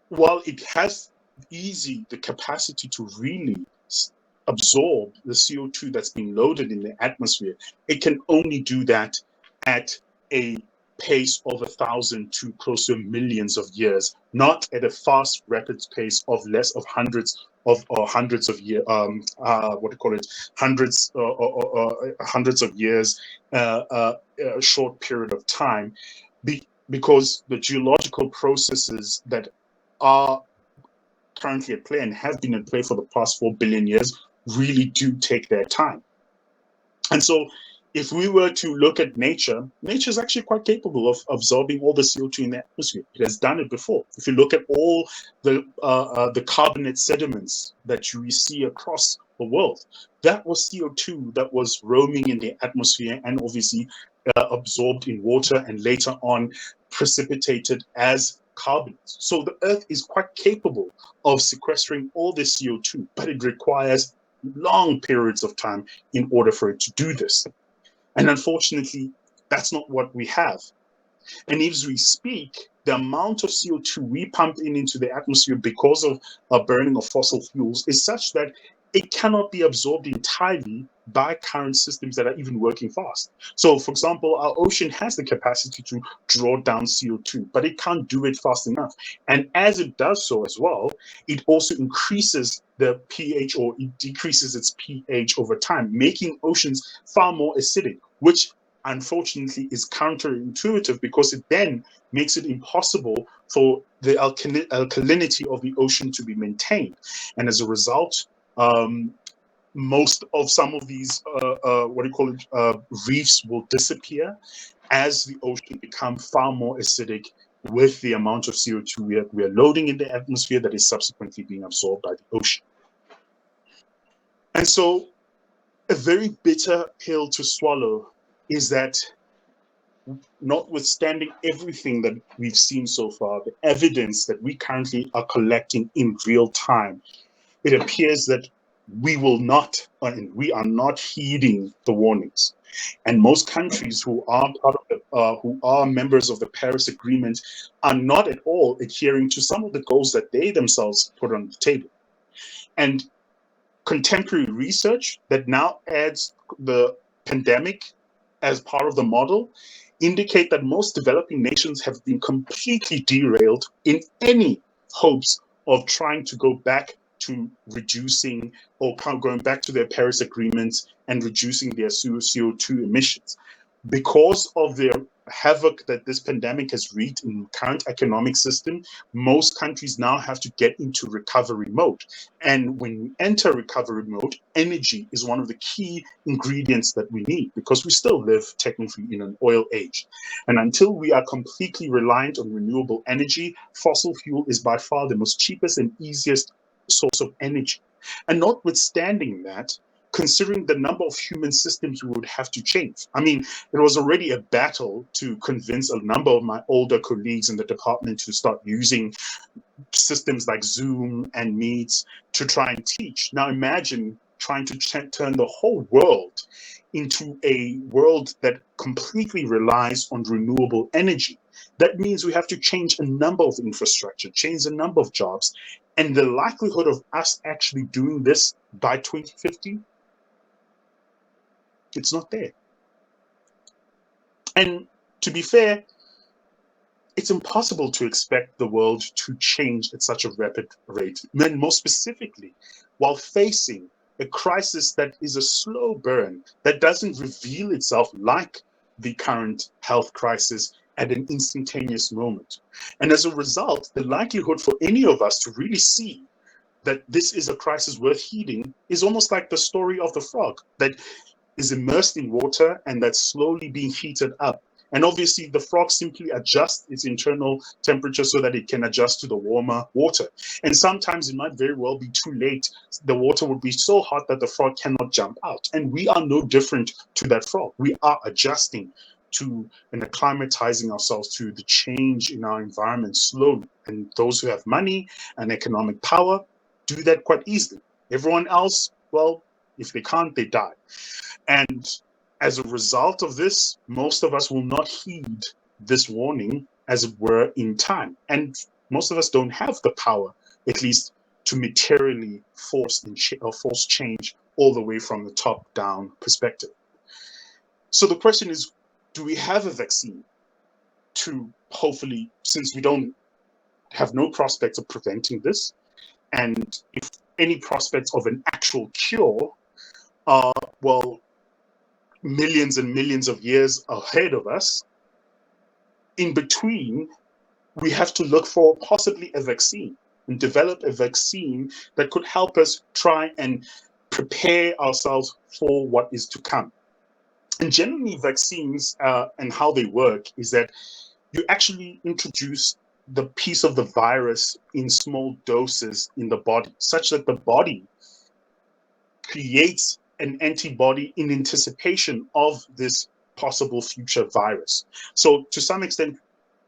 while it has the capacity to really absorb the CO2 that's being loaded in the atmosphere, it can only do that at a pace of 1,000 to close to millions of years, not at a fast, rapid pace of less of hundreds of years, hundreds of years, a short period of time, because the geological processes that are currently at play and have been at play for the past 4 billion years really do take their time. And so if we were to look at nature is actually quite capable of absorbing all the CO2 in the atmosphere. It has done it before. If you look at all the carbonate sediments that you see across the world, that was CO2 that was roaming in the atmosphere and obviously absorbed in water and later on precipitated as carbonates. So the Earth is quite capable of sequestering all this CO2, but it requires long periods of time in order for it to do this. And unfortunately, that's not what we have. And as we speak, the amount of CO2 we pump into the atmosphere because of burning of fossil fuels is such that it cannot be absorbed entirely by current systems that are even working fast. So, for example, our ocean has the capacity to draw down CO2, but it can't do it fast enough. And as it does so as well, it also increases the pH, or it decreases its pH over time, making oceans far more acidic, which unfortunately is counterintuitive because it then makes it impossible for the alkalinity of the ocean to be maintained. And as a result, most of some of these reefs will disappear as the ocean becomes far more acidic with the amount of CO2 we are loading in the atmosphere that is subsequently being absorbed by the ocean. And so a very bitter pill to swallow is that, notwithstanding everything that we've seen so far, the evidence that we currently are collecting in real time, it appears that we are not heeding the warnings. And most countries who are members of the Paris Agreement are not at all adhering to some of the goals that they themselves put on the table. And contemporary research that now adds the pandemic as part of the model indicate that most developing nations have been completely derailed in any hopes of trying to go back to reducing or going back to their Paris agreements and reducing their CO2 emissions. because of the havoc that this pandemic has wreaked in current economic system, most countries now have to get into recovery mode. And when we enter recovery mode, energy is one of the key ingredients that we need, because we still live technically in an oil age. And until we are completely reliant on renewable energy, fossil fuel is by far the most cheapest and easiest source of energy. And notwithstanding that, considering the number of human systems we would have to change. I mean, it was already a battle to convince a number of my older colleagues in the department to start using systems like Zoom and Meet to try and teach. Now imagine trying to turn the whole world into a world that completely relies on renewable energy. That means we have to change a number of infrastructure, change a number of jobs, and the likelihood of us actually doing this by 2050, it's not there. And to be fair, it's impossible to expect the world to change at such a rapid rate. And more specifically, while facing a crisis that is a slow burn, that doesn't reveal itself like the current health crisis at an instantaneous moment. And as a result, the likelihood for any of us to really see that this is a crisis worth heeding is almost like the story of the frog that is immersed in water and that's slowly being heated up. And obviously the frog simply adjusts its internal temperature so that it can adjust to the warmer water. And sometimes it might very well be too late. The water would be so hot that the frog cannot jump out. And we are no different to that frog. We are adjusting to and acclimatizing ourselves to the change in our environment slowly. And those who have money and economic power do that quite easily. Everyone else, well, if they can't, they die. And as a result of this, most of us will not heed this warning, as it were, in time. And most of us don't have the power, at least, to materially force change all the way from the top-down perspective. So the question is, do we have a vaccine to hopefully, since we don't have no prospects of preventing this, and if any prospects of an actual cure are, well, millions and millions of years ahead of us, in between, we have to look for possibly a vaccine and develop a vaccine that could help us try and prepare ourselves for what is to come. And generally, vaccines and how they work is that you actually introduce the piece of the virus in small doses in the body, such that the body creates an antibody in anticipation of this possible future virus. So to some extent,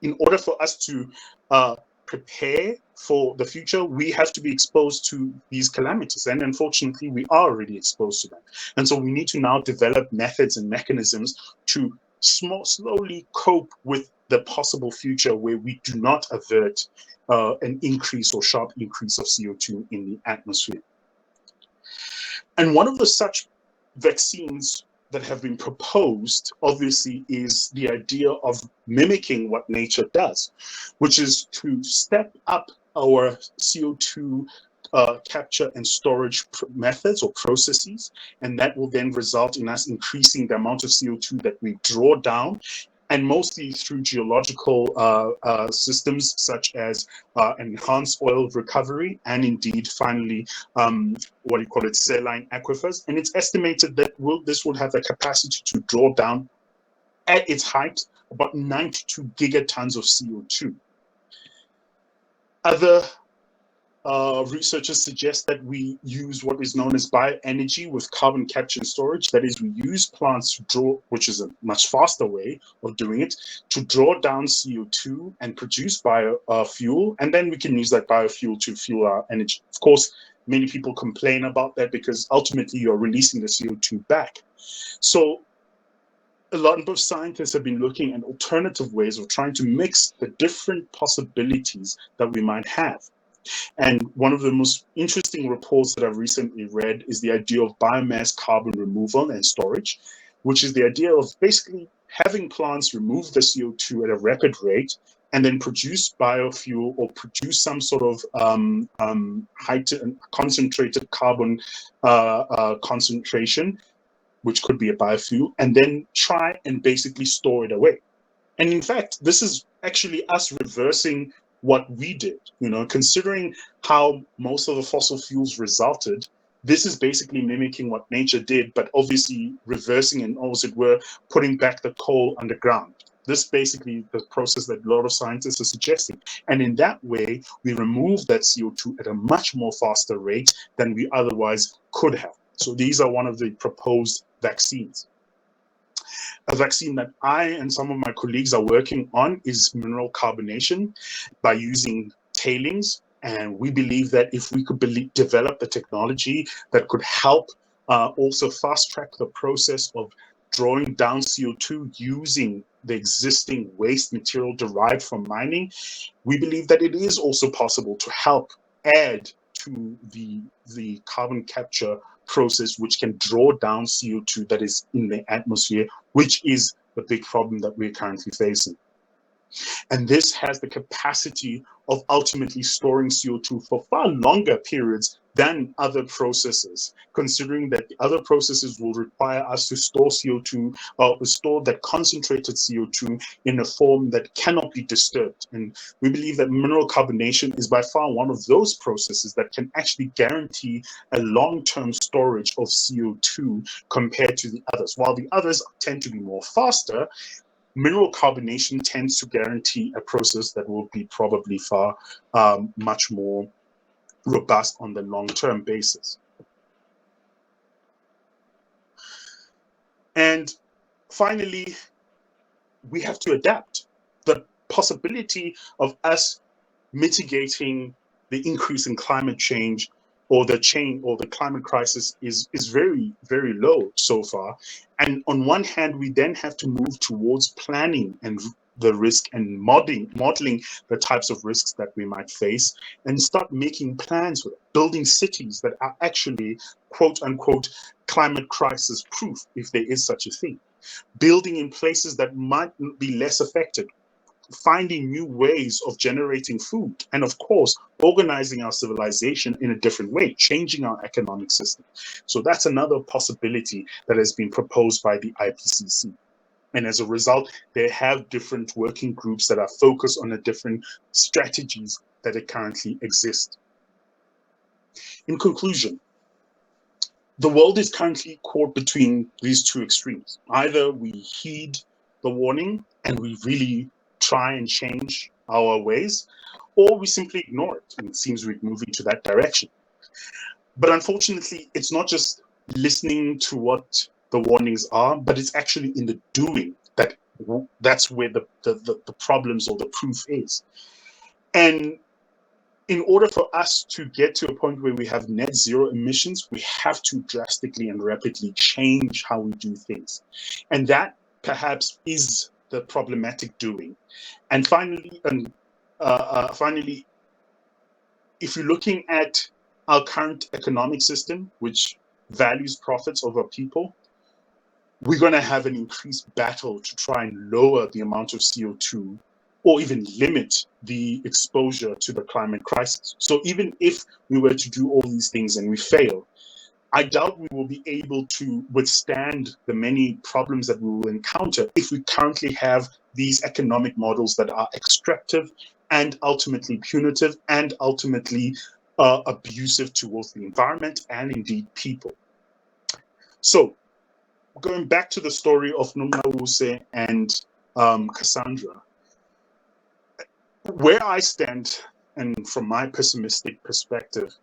in order for us to prepare for the future, we have to be exposed to these calamities. And unfortunately, we are already exposed to them. And so we need to now develop methods and mechanisms to slowly cope with the possible future where we do not avert an increase or sharp increase of CO2 in the atmosphere. And one of the such vaccines that have been proposed, obviously, is the idea of mimicking what nature does, which is to step up our CO2 capture and storage methods or processes, and that will then result in us increasing the amount of CO2 that we draw down, and mostly through geological systems such as enhanced oil recovery, and indeed, finally, saline aquifers. And it's estimated that this will have the capacity to draw down, at its height, about 92 gigatons of CO2. Other researchers suggest that we use what is known as bioenergy with carbon capture and storage. That is, we use plants to draw, which is a much faster way of doing it, to draw down CO2 and produce biofuel, and then we can use that biofuel to fuel our energy. Of course, many people complain about that because ultimately you're releasing the CO2 back. So a lot of scientists have been looking at alternative ways of trying to mix the different possibilities that we might have. And one of the most interesting reports that I've recently read is the idea of biomass carbon removal and storage, which is the idea of basically having plants remove the CO2 at a rapid rate and then produce biofuel or produce some sort of concentrated carbon concentration which could be a biofuel, and then try and basically store it away. And in fact, this is actually us reversing what we did, considering how most of the fossil fuels resulted. This is basically mimicking what nature did, but obviously reversing and, as it were, putting back the coal underground. This basically the process that a lot of scientists are suggesting. And in that way, we remove that CO2 at a much more faster rate than we otherwise could have. So these are one of the proposed vaccines. A vaccine that I and some of my colleagues are working on is mineral carbonation by using tailings. And we believe that if we could develop a technology that could help also fast track the process of drawing down CO2 using the existing waste material derived from mining, we believe that it is also possible to help add to the carbon capture process, which can draw down CO2 that is in the atmosphere, which is the big problem that we're currently facing. And this has the capacity of ultimately storing CO2 for far longer periods than other processes, considering that the other processes will require us to store CO2 or store that concentrated CO2 in a form that cannot be disturbed. And we believe that mineral carbonation is by far one of those processes that can actually guarantee a long-term storage of CO2 compared to the others. While the others tend to be more faster, mineral carbonation tends to guarantee a process that will be probably far much more robust on the long-term basis. And finally, we have to adapt. The possibility of us mitigating the increase in climate change or the climate crisis is very, very low so far. And on one hand, we then have to move towards planning and the risk and modeling the types of risks that we might face and start making plans with building cities that are actually quote unquote climate crisis proof, if there is such a thing. Building in places that might be less affected, finding new ways of generating food, and of course, organizing our civilization in a different way, changing our economic system. So that's another possibility that has been proposed by the IPCC. And as a result, they have different working groups that are focused on the different strategies that currently exist. In conclusion, the world is currently caught between these two extremes. Either we heed the warning and we really try and change our ways, or we simply ignore it. And it seems we're moving to that direction. But unfortunately, it's not just listening to what the warnings are, but it's actually in the doing that's where the problems or the proof is. And in order for us to get to a point where we have net zero emissions, we have to drastically and rapidly change how we do things. And that perhaps is the problematic doing. And finally, if you're looking at our current economic system, which values profits over people, we're going to have an increased battle to try and lower the amount of CO2 or even limit the exposure to the climate crisis. So even if we were to do all these things and we fail, I doubt we will be able to withstand the many problems that we will encounter if we currently have these economic models that are extractive and ultimately punitive and ultimately abusive towards the environment and indeed people. So going back to the story of Nungawuse and Cassandra, where I stand, and from my pessimistic perspective,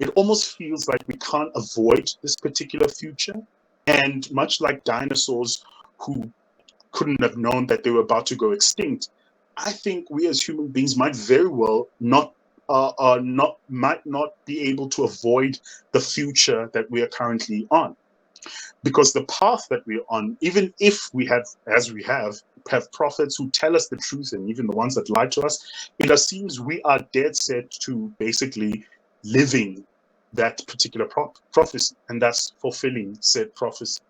it almost feels like we can't avoid this particular future. And much like dinosaurs who couldn't have known that they were about to go extinct, I think we as human beings might very well might not be able to avoid the future that we are currently on. Because the path that we're on, even if we have, as we have prophets who tell us the truth, and even the ones that lie to us, it seems we are dead set to basically living that particular prophecy, and that's fulfilling said prophecy.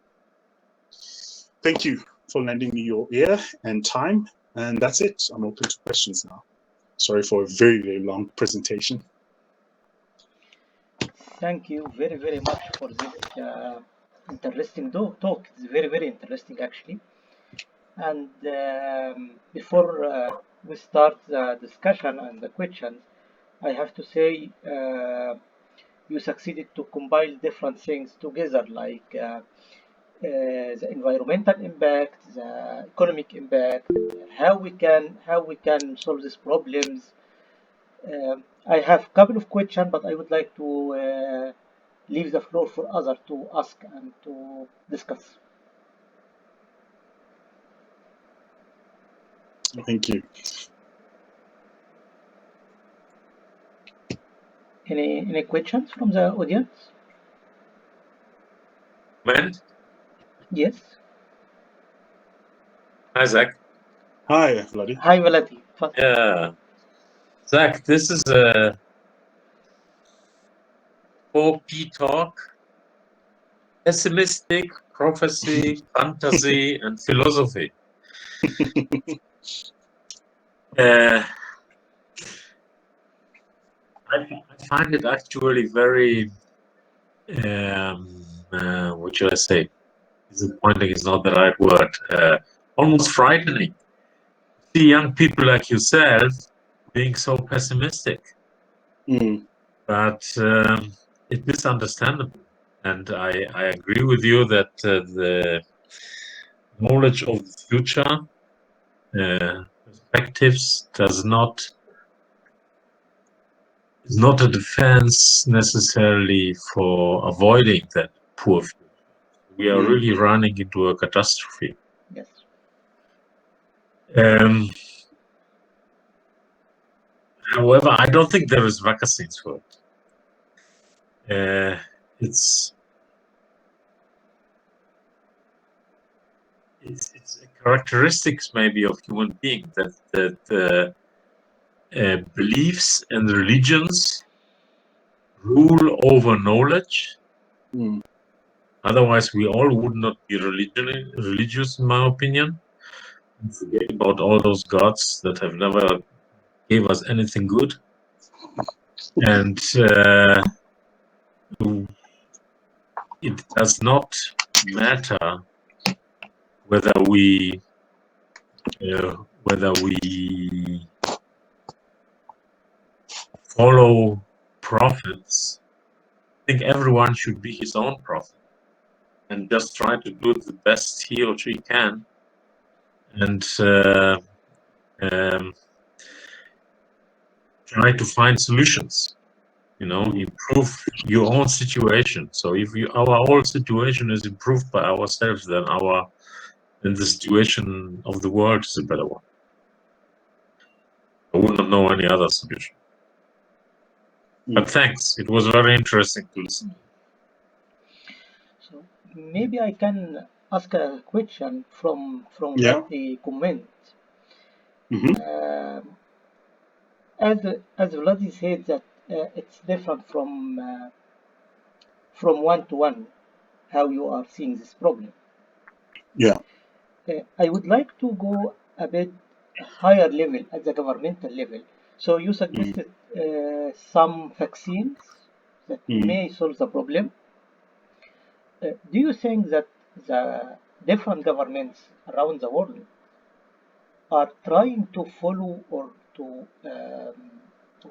Thank you for lending me your ear and time, and that's it. I'm open to questions now. Sorry for a very, very long presentation. Thank you very, very much for this interesting talk. It's very, very interesting actually. And before we start the discussion and the questions, I have to say you succeeded to combine different things together, like the environmental impact, the economic impact, how we can solve these problems. I have a couple of questions, but I would like to leave the floor for others to ask and to discuss. Thank you. Any questions from the audience? Man, Yes. hi Zach. Hi, Vladi. Hi, Valadi. Yeah, Zach, this is a 4P talk: pessimistic, prophecy, fantasy, and philosophy. I find it actually very, what should I say? Disappointing is not the right word. Almost frightening. See young people like yourself being so pessimistic. But it is understandable. And I agree with you that the knowledge of the future perspectives is not a defense necessarily for avoiding that poor future. We are really running into a catastrophe. Yes. However, I don't think there is vaccines for it. It's characteristics maybe of human being that beliefs and religions rule over knowledge. Otherwise, we all would not be religious, in my opinion. Forget about all those gods that have never gave us anything good. And it does not matter whether we follow prophets. I think everyone should be his own prophet and just try to do the best he or she can, and try to find solutions. Improve your own situation. So if our whole situation is improved by ourselves, then the situation of the world is a better one. I would not know any other solution. But thanks. It was very interesting to listen. So maybe I can ask a question from the comment. As Vladi said that it's different from one to one how you are seeing this problem. Yeah. I would like to go a bit higher level at the governmental level. So you suggested some vaccines that may solve the problem. Do you think that the different governments around the world are trying to follow or to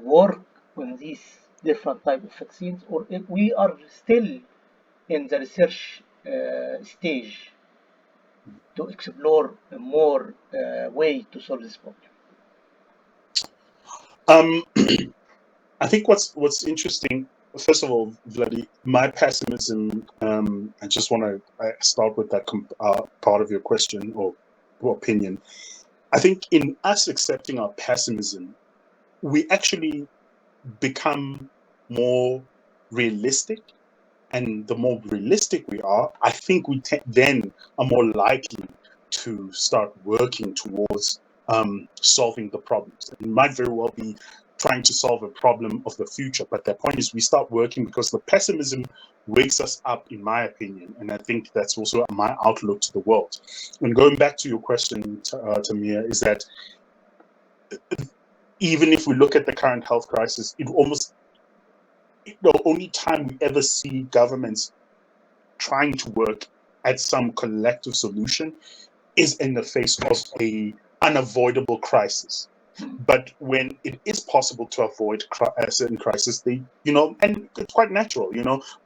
work on these different type of vaccines, or if we are still in the research stage to explore more way to solve this problem? I think what's interesting, first of all, Vladi, my pessimism, I just want to start with that part of your question or opinion. I think in us accepting our pessimism, we actually become more realistic. And the more realistic we are, I think we then are more likely to start working towards solving the problems. It might very well be trying to solve a problem of the future, but the point is we start working because the pessimism wakes us up, in my opinion, and I think that's also my outlook to the world. And going back to your question, Tamir, is that even if we look at the current health crisis, the only time we ever see governments trying to work at some collective solution is in the face of a unavoidable crisis. But when it is possible to avoid certain crises, they, and it's quite natural,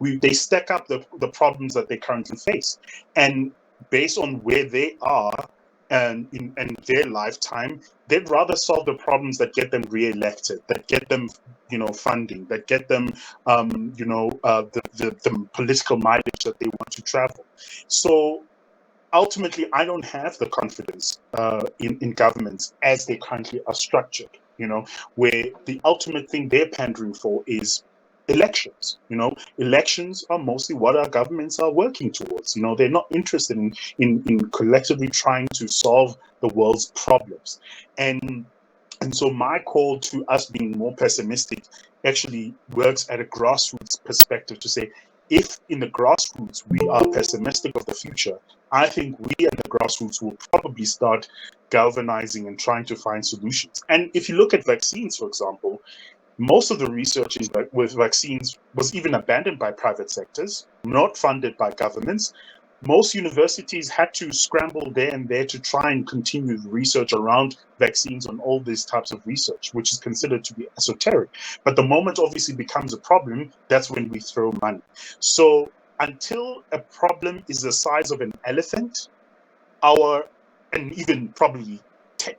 they stack up the problems that they currently face. And based on where they are and in their lifetime, they'd rather solve the problems that get them re-elected, that get them, funding, that get them, the political mileage that they want to travel. So ultimately, I don't have the confidence in governments as they currently are structured, where the ultimate thing they're pandering for is elections. Elections are mostly what our governments are working towards. They're not interested in collectively trying to solve the world's problems. And so my call to us being more pessimistic actually works at a grassroots perspective to say, if in the grassroots we are pessimistic of the future, I think we at the grassroots will probably start galvanizing and trying to find solutions. And if you look at vaccines, for example, most of the research with vaccines was even abandoned by private sectors, not funded by governments. Most universities had to scramble there and there to try and continue the research around vaccines on all these types of research, which is considered to be esoteric. But the moment obviously becomes a problem, that's when we throw money. So until a problem is the size of an elephant, and even probably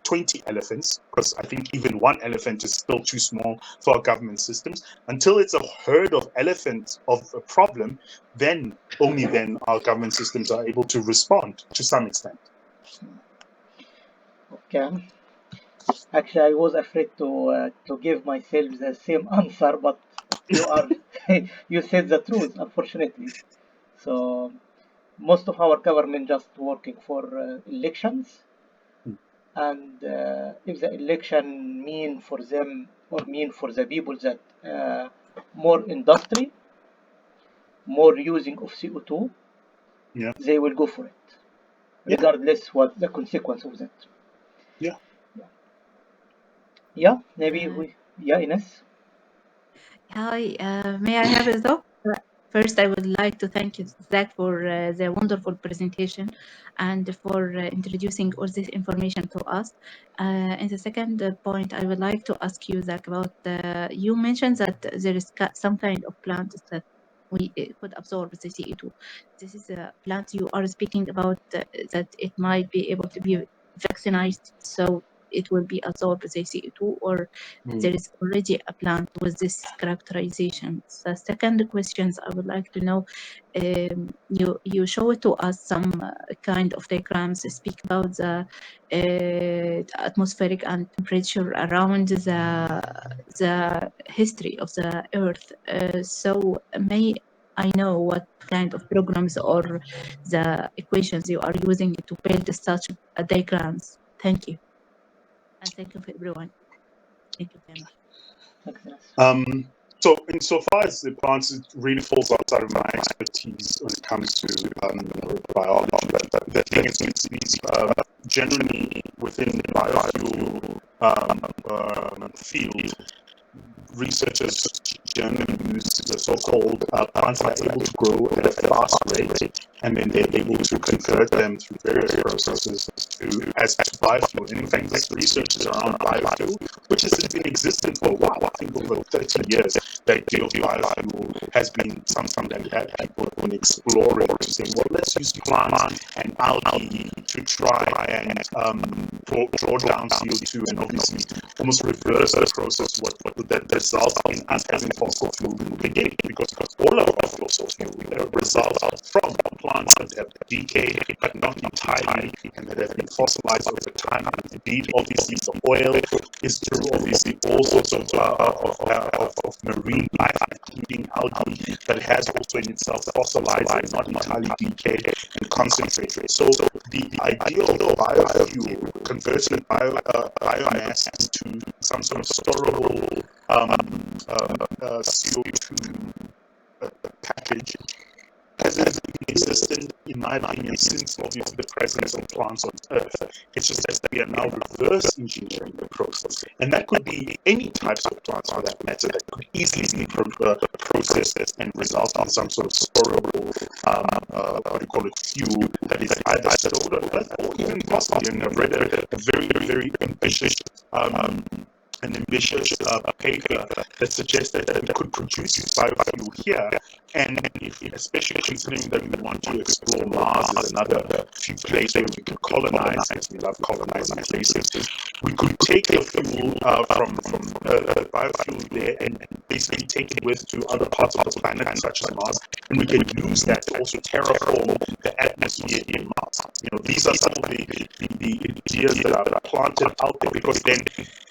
20 elephants, because I think even one elephant is still too small for our government systems, until it's a herd of elephants of a problem, then only then our government systems are able to respond to some extent. Okay. Actually, I was afraid to give myself the same answer, but you said the truth, unfortunately. So most of our government just working for elections, and if the election mean for them or mean for the people that more industry, more using of CO2, they will go for it, regardless what the consequence of that. Maybe Ines. Hi, may I have a talk? First, I would like to thank you, Zach, for the wonderful presentation and for introducing all this information to us. And the second point, I would like to ask you, Zach, about you mentioned that there is some kind of plant that we could absorb the CO2. This is a plant you are speaking about that it might be able to be vaccinized, so it will be absorbed the CO2, or there is already a plant with this characterization. The second questions I would like to know, you show to us some kind of diagrams that speak about the atmospheric and temperature around the history of the Earth. So may I know what kind of programs or the equations you are using to build such diagrams? Thank you. And thank you for everyone. Thank you very much. So insofar as the plants, it really falls outside of my expertise when it comes to biology. But the thing is, generally within the biofuel field, researchers generally use the so-called plants that are able to grow at a fast rate, and then they're able to convert them through various processes as biofuel. And in fact, this research is around biofuel, which has been existent for a while. I think over 30 years, the idea of biofuel has been something that people have been exploring to say, well, let's use plants and algae to try and draw down CO2 and obviously almost reverse the process, what that results in us having fossil fuel in the beginning, because all of our fossil fuel results from plants that have decayed, but not entirely, and that have been fossilized over time. And indeed, obviously, the oil is through obviously all sorts of marine life, including algae, that has also in itself fossilized and not entirely decayed and concentrated. So the idea of biofuel, converting biomass into some sort of storable CO2 package, hasn't existed, in my opinion, since obviously the presence of plants on Earth. It's just that we are now reverse engineering the process. And that could be any types of plants for that matter that could easily be processed and result in some sort of storable, what do you call it, fuel that is either stored on Earth or even possibly, and I've read a very, very ambitious paper that suggests that we could produce biofuel here, and especially considering that we want to explore Mars as another few places where we could colonize, as we love colonizing places, we could take the fuel from biofuel there and basically take it with to other parts of the planet, such as Mars, and we can use that to also terraform the atmosphere in Mars. You know, these are some of the ideas that are planted out there, because then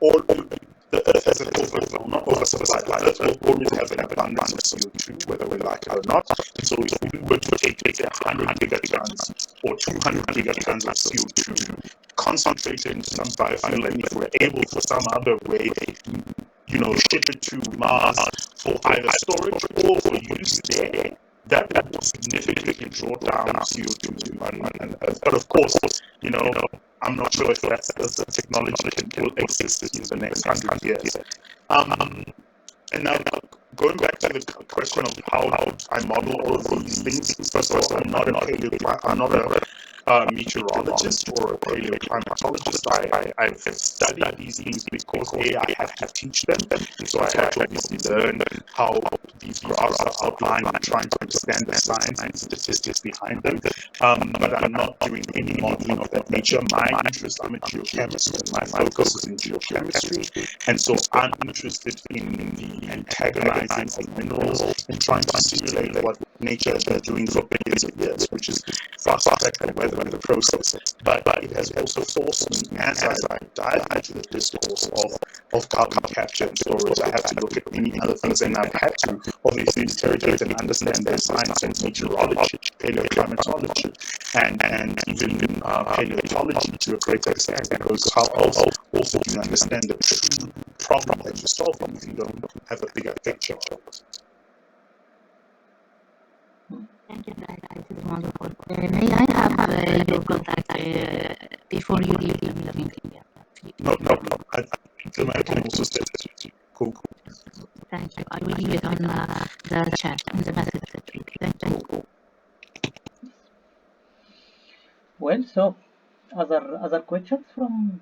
all the Earth has an overflow, not oversupply. The Earth will always have an abundance of CO2, whether we like it or not. So if we were to take 100 gigatons or 200 gigatons of CO2, concentrate it into some biofuel, and if we're able for some other way, you know, ship it to Mars for either storage or for use there, that would significantly draw down CO2 on Earth. But of course, you know, I'm not sure if that's the technology that will exist in the next 100 years. And now, going back to the question of how I model all of these things, first of all, I'm not a meteorologist or a paleoclimatologist. I've studied these things because I have to teach them, and so I have to obviously learn how these graphs are outlined and trying to understand the science and statistics behind them. But I'm not doing any modeling of that nature. My interest, I'm a geochemist, and my focus is in geochemistry, and so I'm interested in the antagonizing of minerals and trying to simulate what nature has been doing for billions of years, which is fast track the weather and the process. But it has also forced me, as I dive into the discourse of carbon capture and storage, I have to look at many other things, and I've had to obviously interrogate and understand their science and meteorology, paleoclimatology, and even paleontology to a great extent, because how else also do you understand the true problem that you're solving if you don't have a bigger picture of it? Thank you, that is wonderful. May I have your contact before you leave the meeting? No. I can also say that to you. Cool. Thank you. I will leave it on the chat, on the message. Thank you. Well, so other questions from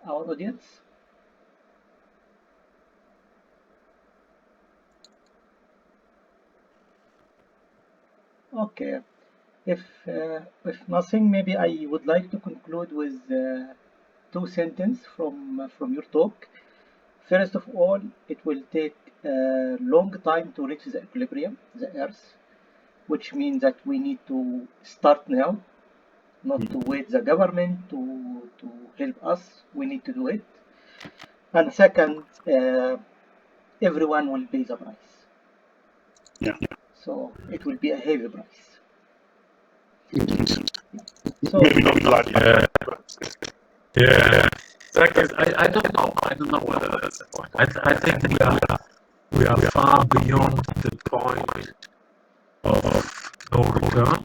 our audience? Okay. If nothing, maybe I would like to conclude with two sentences from your talk. First of all, it will take a long time to reach the equilibrium, the Earth, which means that we need to start now, not to wait the government to help us. We need to do it. And second, everyone will pay the price. Yeah. So it will be a heavy price. So maybe not blood. Yeah. I don't know. I don't know whether that's the point. I think we are far beyond the point of no return.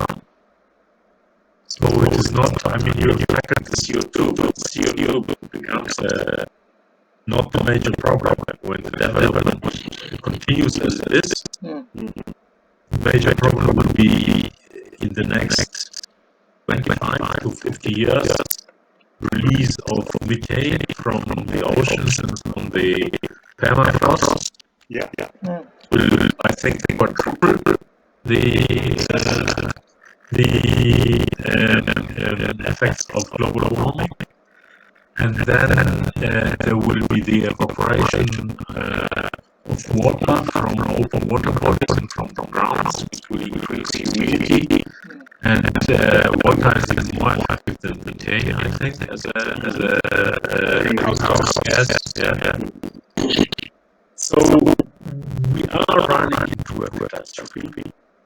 So it is not. I mean, you reckon the CO2, but CO2 becomes not the major problem when the development continues as it is. The major problem will be in the next 25 to 50 years. Release of methane from the oceans and from the permafrost will, I think, quadruple the effects of global warming, and then there will be the evaporation of water from open water bodies and from the grounds, which will increase humidity. And water is even more effective than methane, I think, as a greenhouse gas. So we are running into a catastrophe.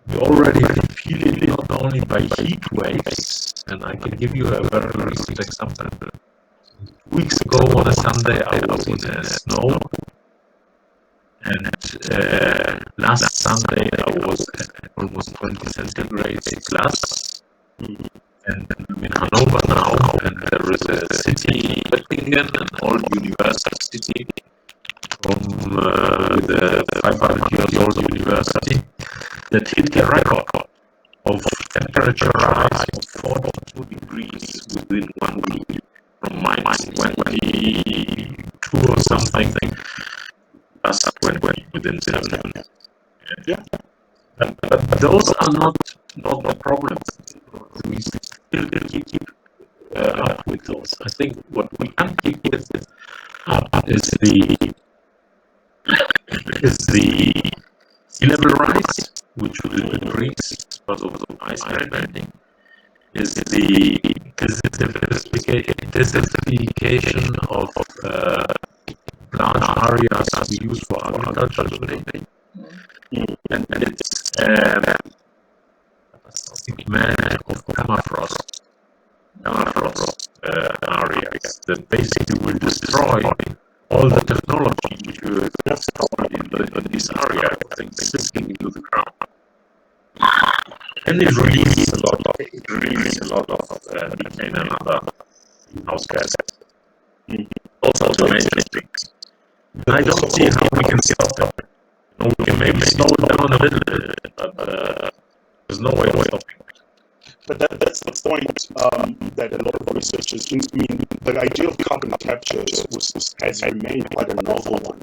We already feel it not only by heat waves, and I can give you a very recent example. Weeks ago on a Sunday, I was in snow, and last Sunday I was at almost 20 centigrade plus. And I'm in Hanover now, and there is a city, Göttingen, an old university from with a 500 years old university that hit the record of temperature rise of 42 degrees within 1 week from -22 or something +20 within 7 minutes. Yeah. But those are not the problems. We still keep up with those. I think what we can keep with is the sea level rise, which will increase because of ice melting. Is the desertification of large areas we use for agriculture today. And it's demand of permafrost areas that basically will destroy all the technology which we have stored in this area, things sinking into the ground. And it releases a lot of methane and other greenhouse gases. Also to mention things. But I don't see how we can stop it. We can maybe slow it down a little bit, but there's no way of stopping it. But that's the point that a lot of researchers, I mean, the idea of carbon capture has remained quite a novel one,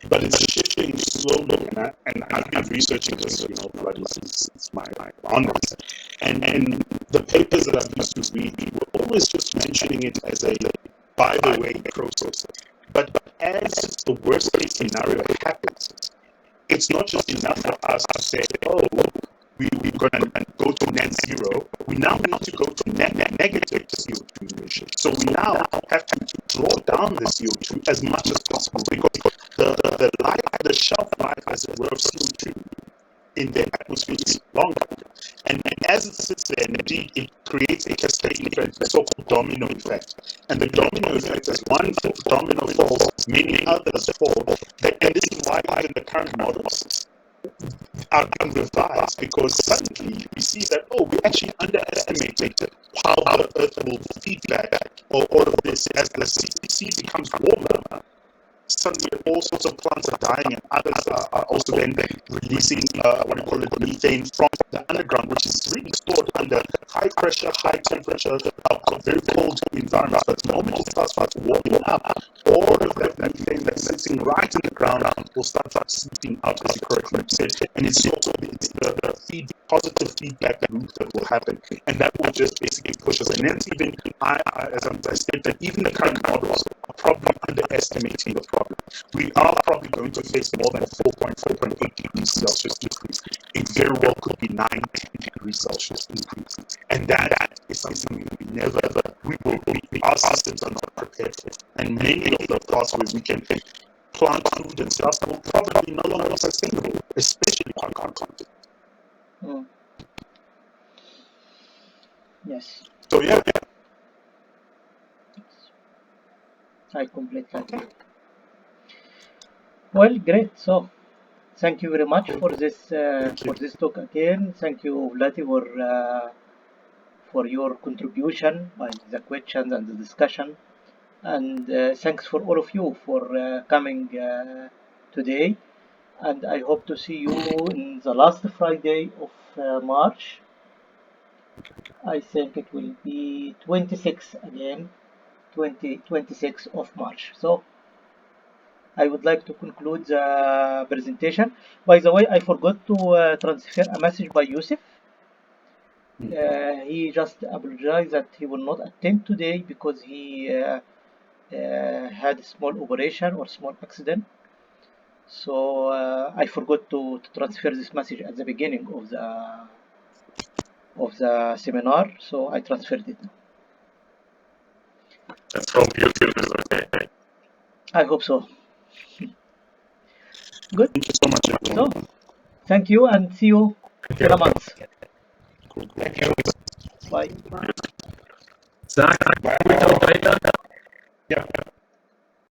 but it's shifting slowly. And I've been researching this, bloody since my onwards. And the papers that I've used to read were always just mentioning it as a by the way process. But as the worst case scenario happens, it's not just enough for us to say, oh, we're going to go to net zero. We now need to go to negative CO2 emissions. So we now have to draw down the CO2 as much as possible, because the shelf life, as it were, of CO2 in the atmosphere is longer. And as it sits there, indeed, it creates a cascading effect, the so-called domino effect. And the domino effect is one domino falls, many others fall. And this is why in the current models are being revised, because suddenly we see that, we actually underestimated how the Earth will feedback all of this as the sea becomes warmer. Suddenly all sorts of plants are dying, and others are also then releasing methane from the underground, which is really stored under high pressure, high temperature, very cold environments. But the moment it starts warming up, all of that methane that's sitting right in the ground will start seeping out, as you correctly said. And it's the positive feedback loop that will happen, and that will just basically push us. And then even I said that even the current models are probably underestimating the problem. We are probably going to face more than 4.8 degrees Celsius increase. It very well could be 9-10 degrees Celsius increase, and that is something our systems are not prepared for. And many of the parts where we can plant food and stuff will probably no longer sustainable, especially on continent. Yes. So yeah. I completely agree. Well, great. So, thank you very much for this talk again. Thank you, Vlati, for your contribution by the questions and the discussion, and thanks for all of you for coming today. And I hope to see you in the last Friday of March. I think it will be 26 again, 26th of March. So I would like to conclude the presentation. By the way, I forgot to transfer a message by Yusuf. He just apologized that he will not attend today because he had a small operation or small accident. So I forgot to transfer this message at the beginning of the seminar, so I transferred it now. Let's hope you feel okay. I hope so. Good. Thank you so much. So, thank you, and see you in a month. Cool. Thank you. Bye. Zach, we don't data. Yeah.